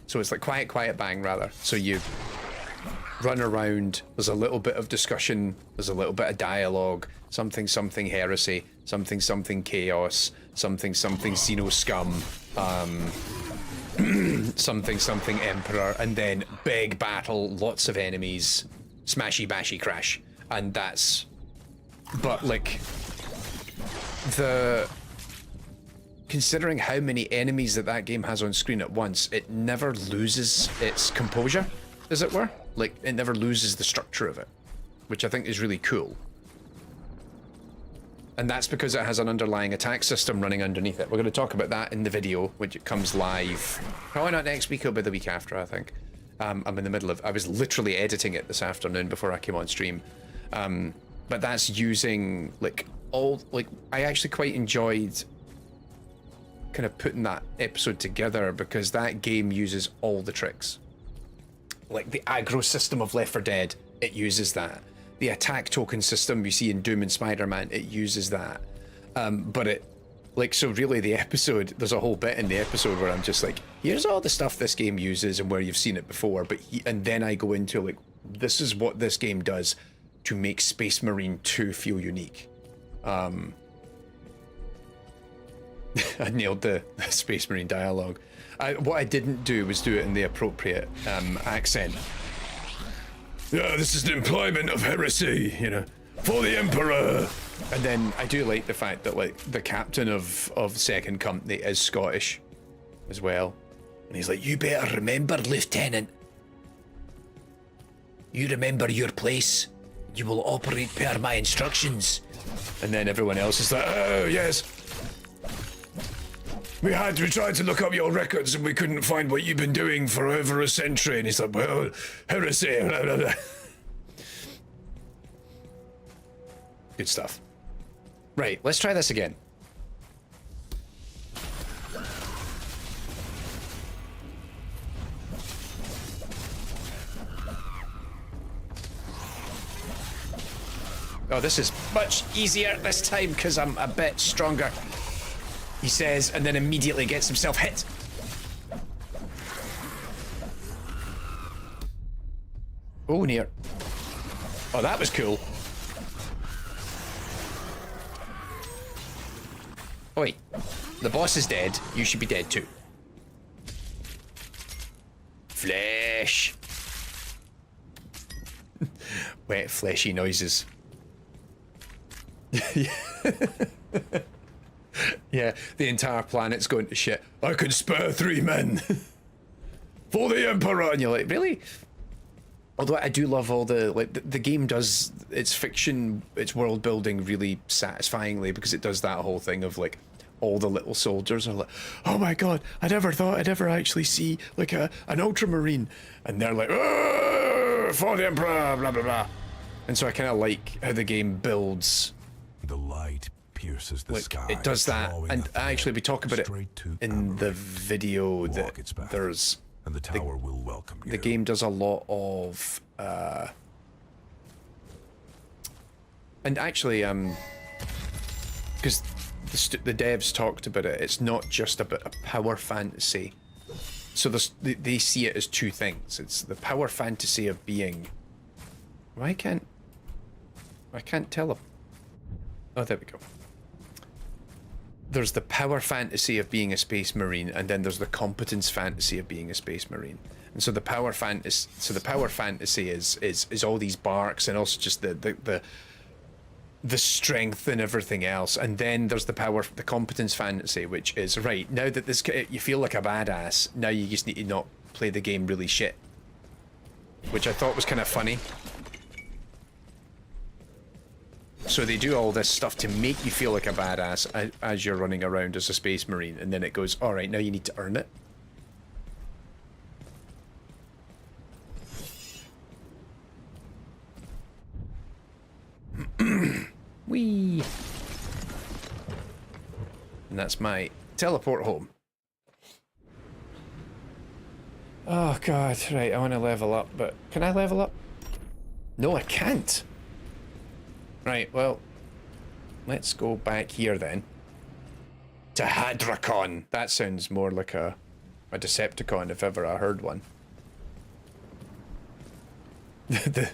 So it's like quiet, quiet, bang, rather. So you run around, there's a little bit of discussion, there's a little bit of dialogue, something, something heresy, something, something chaos, something, something xeno scum, something, something emperor, and then big battle, lots of enemies, smashy, bashy, crash. And that's... But, like, considering how many enemies that game has on screen at once, it never loses its composure, as it were. Like, it never loses the structure of it, which I think is really cool. And that's because it has an underlying attack system running underneath it. We're going to talk about that in the video, which it comes live. Probably not next week, it'll be the week after, I think. I'm in the middle of... I was literally editing it this afternoon before I came on stream. But that's using, like, all... Like, I actually quite enjoyed kind of putting that episode together because that game uses all the tricks. Like, the aggro system of Left 4 Dead, it uses that. the attack token system you see in Doom and Spider-Man, it uses that. But it, like, so really the episode, there's a whole bit in the episode where I'm just like, here's all the stuff this game uses and where you've seen it before, but and then I go into like, this is what this game does to make Space Marine 2 feel unique. I nailed the Space Marine dialogue. What I didn't do was do it in the appropriate accent. Yeah, this is the employment of heresy, you know, for the Emperor. And then I do like the fact that like the captain of Second Company is Scottish as well. And he's like, you better remember, Lieutenant. You remember your place. You will operate per my instructions. And then everyone else is like, oh, yes. We tried to look up your records and we couldn't find what you've been doing for over a century. And he's like, well, heresy, blah, blah, blah. Good stuff. Right, let's try this again. Oh, this is much easier this time because I'm a bit stronger. He says, and then immediately gets himself hit. Oh, near. Oh, that was cool. Oh, wait. The boss is dead. You should be dead too. Flesh. Wet, fleshy noises. Yeah, the entire planet's going to shit. I could spare 3 men for the Emperor, and you're like, really? Although I do love all the like the game does its fiction, its world building really satisfyingly because it does that whole thing of like all the little soldiers are like, oh my god, I never thought I'd ever actually see like an ultramarine, and they're like, for the Emperor, blah blah blah. And so I kind of like how the game builds. The light pierces the sky. It does that, and actually we talk about it in the video that there's and the tower will welcome you. The game does a lot of and actually because the devs talked about it, it's not just about a power fantasy. So they see it as 2 things. It's the power fantasy of being, I can't tell them. Oh, there we go. There's the power fantasy of being a space marine, and then there's the competence fantasy of being a space marine. And so the power fantasy is all these barks and also just the strength and everything else. And then there's the competence fantasy, which is right now that you feel like a badass. Now you just need to not play the game really shit, which I thought was kind of funny. So they do all this stuff to make you feel like a badass as you're running around as a space marine, and then it goes, all right, now you need to earn it. Whee! And that's my teleport home. Oh god, right, I want to level up, but can I level up? No, I can't. Right, well, let's go back here then. To Hadrakon. That sounds more like a Decepticon if ever I heard one. It's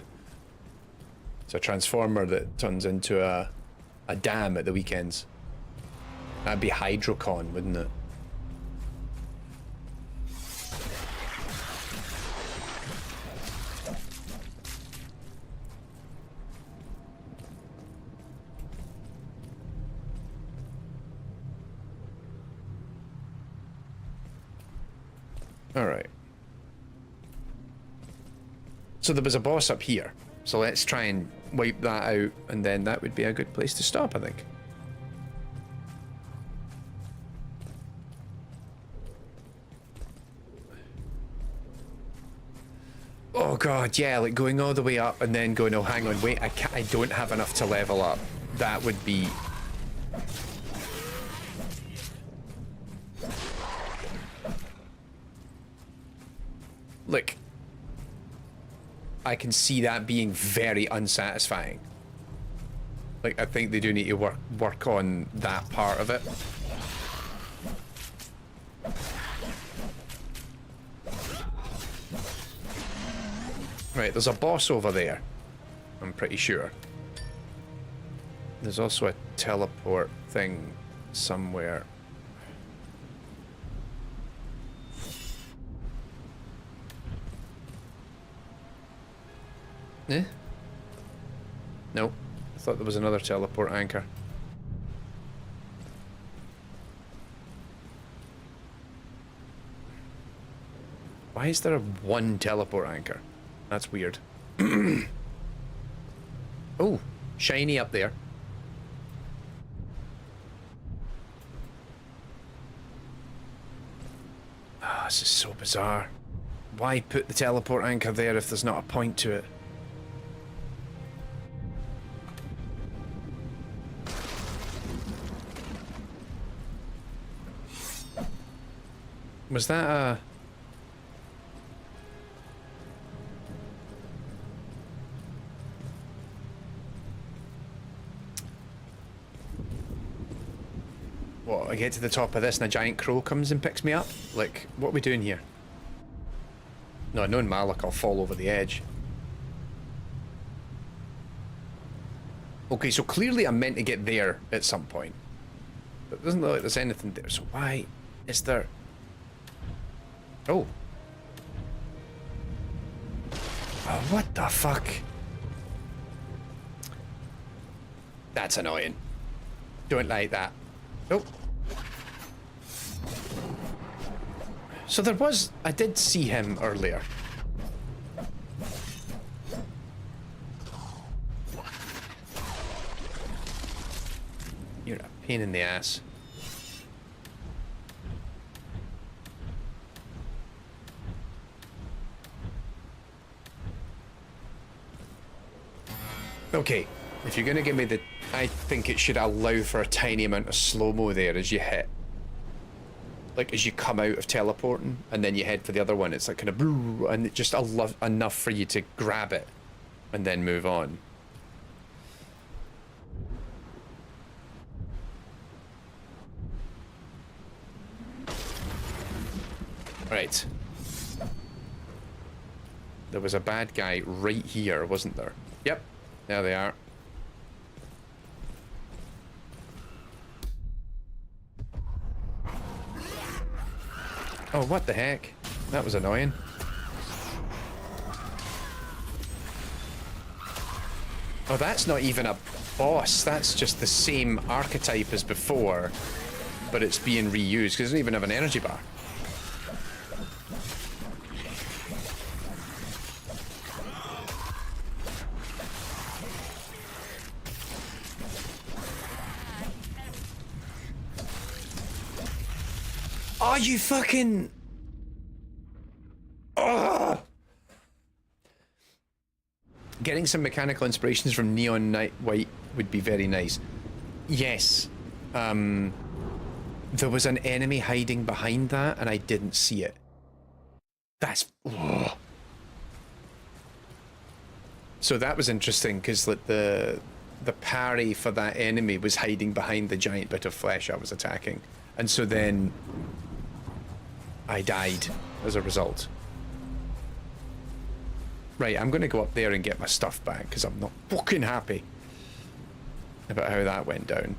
a transformer that turns into a dam at the weekends. That'd be Hydrocon, wouldn't it? Alright. So there was a boss up here. So let's try and wipe that out, and then that would be a good place to stop, I think. Oh god, yeah, like going all the way up and then going, oh hang on, wait, I don't have enough to level up. That would be... Look, I can see that being very unsatisfying. Like, I think they do need to work on that part of it. Right, there's a boss over there. I'm pretty sure. There's also a teleport thing somewhere. Eh? Nope. I thought there was another teleport anchor. Why is there one teleport anchor? That's weird. Oh, shiny up there. Ah, this is so bizarre. Why put the teleport anchor there if there's not a point to it? Was that a... What, I get to the top of this and a giant crow comes and picks me up? Like, what are we doing here? No, knowing Malik, I'll fall over the edge. Okay, so clearly I'm meant to get there at some point. But it doesn't look like there's anything there, so why is there... Oh. Oh, what the fuck? That's annoying. Don't like that. Nope. So there was... I did see him earlier. You're a pain in the ass. Okay, if you're gonna give me the... I think it should allow for a tiny amount of slow-mo there as you hit. Like, as you come out of teleporting, and then you head for the other one, it's like kind of... And it just enough for you to grab it, and then move on. Right. There was a bad guy right here, wasn't there? Yep. There they are. Oh, what the heck? That was annoying. Oh, that's not even a boss. That's just the same archetype as before, but it's being reused because it doesn't even have an energy bar. Oh, you fucking... Oh! Getting some mechanical inspirations from Neon White would be very nice. Yes. There was an enemy hiding behind that, and I didn't see it. That's... Oh. So that was interesting, because like, the parry for that enemy was hiding behind the giant bit of flesh I was attacking. And so then... I died as a result. Right, I'm going to go up there and get my stuff back because I'm not fucking happy about how that went down.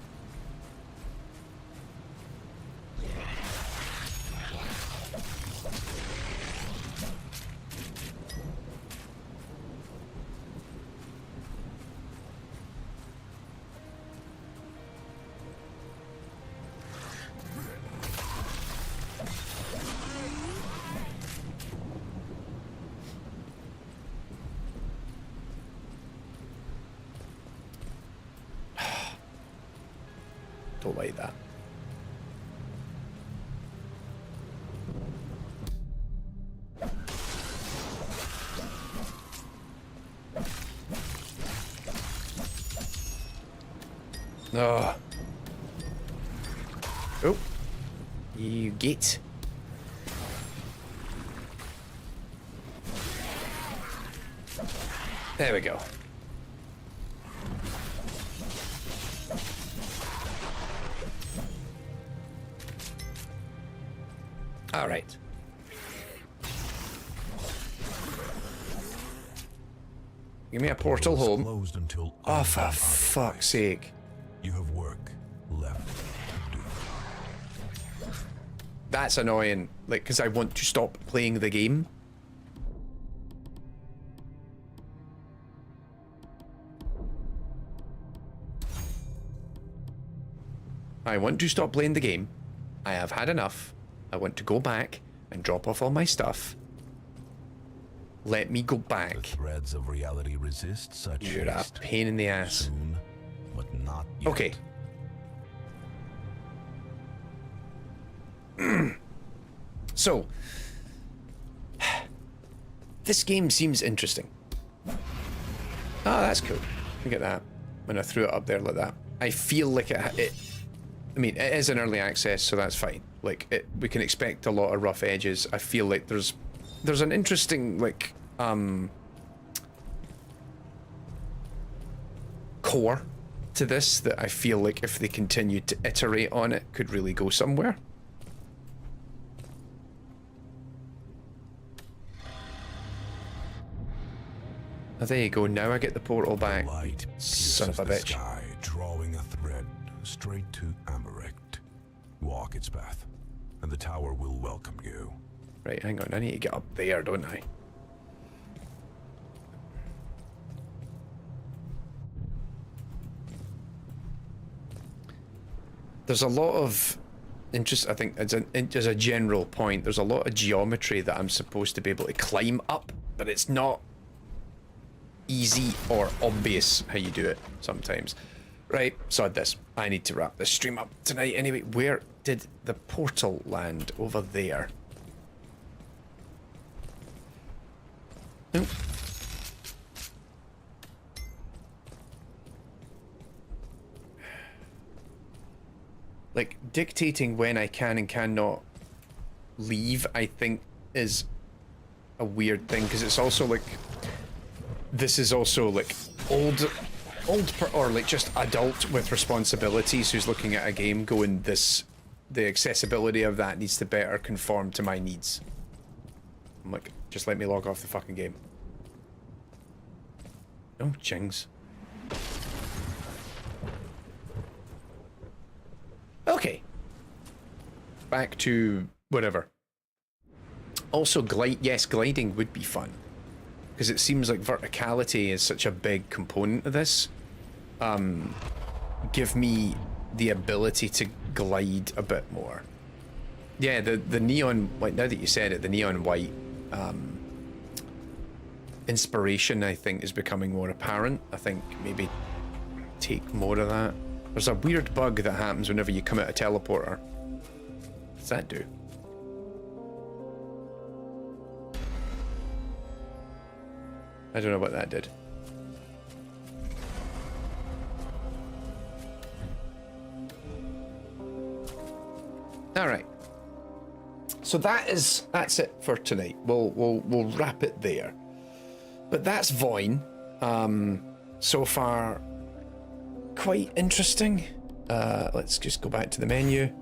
Don't like that. Oh. Oh. You get. There we go. All right. Give me a portal home. Closed until Oh, for fuck's sake. you have work left to do. That's annoying. Like, because I want to stop playing the game. I want to stop playing the game. I have had enough. I want to go back and drop off all my stuff. Let me go The back. threads of reality resist such You're a haste. pain in the ass. Soon, but not yet. Okay. So, this game seems interesting. Oh, that's cool. Look at that. When I threw it up there like that. I feel like I mean, it is an early access, so that's fine. Like, we can expect a lot of rough edges. I feel like there's an interesting, like, core to this that I feel like if they continue to iterate on it, could really go somewhere. Oh, there you go. Now I get the portal back. Light Son of a pierces the bitch. sky, drawing a thread straight to Amberect. Walk its path, and the tower will welcome you. Right, hang on. I need to get up there, don't I? There's a lot of interest. I think as a general point, there's a lot of geometry that I'm supposed to be able to climb up, but it's not easy or obvious how you do it sometimes. Right, sod this. I need to wrap this stream up tonight. Anyway, where did the portal land? Over there. Nope. Like, dictating when I can and cannot leave, I think, is a weird thing, because it's also like, this is also like or like just adult with responsibilities who's looking at a game going, the accessibility of that needs to better conform to my needs. I'm like, just let me log off the fucking game. Oh, jings. Okay. Back to whatever. Also, yes, gliding would be fun. Because it seems like verticality is such a big component of this. Give me the ability to glide a bit more. Yeah, the neon, like, now that you said it, the neon white inspiration, I think, is becoming more apparent. I think maybe take more of that. There's a weird bug that happens whenever you come out a teleporter. What's that do? I don't know what that did. All right. So that's it for tonight. We'll wrap it there. But that's VOIN. So far, quite interesting. Let's just go back to the menu.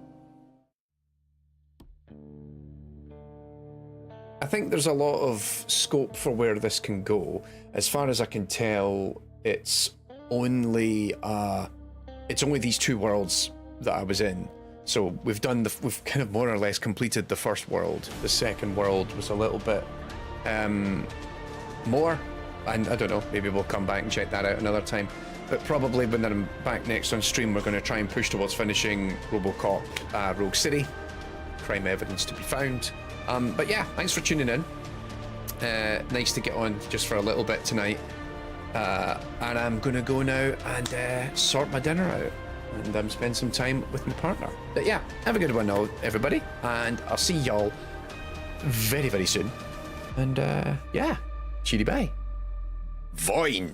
I think there's a lot of scope for where this can go. As far as I can tell, it's only these two worlds that I was in. So we've kind of more or less completed the first world. The second world was a little bit more, and I don't know, maybe we'll come back and check that out another time. But probably when I'm back next on stream, we're going to try and push towards finishing RoboCop Rogue City. Crime evidence to be found. But yeah, thanks for tuning in. Nice to get on just for a little bit tonight. And I'm going to go now and sort my dinner out and spend some time with my partner. But yeah, have a good one now, everybody. And I'll see y'all very, very soon. And yeah, cheery bye. VOIN.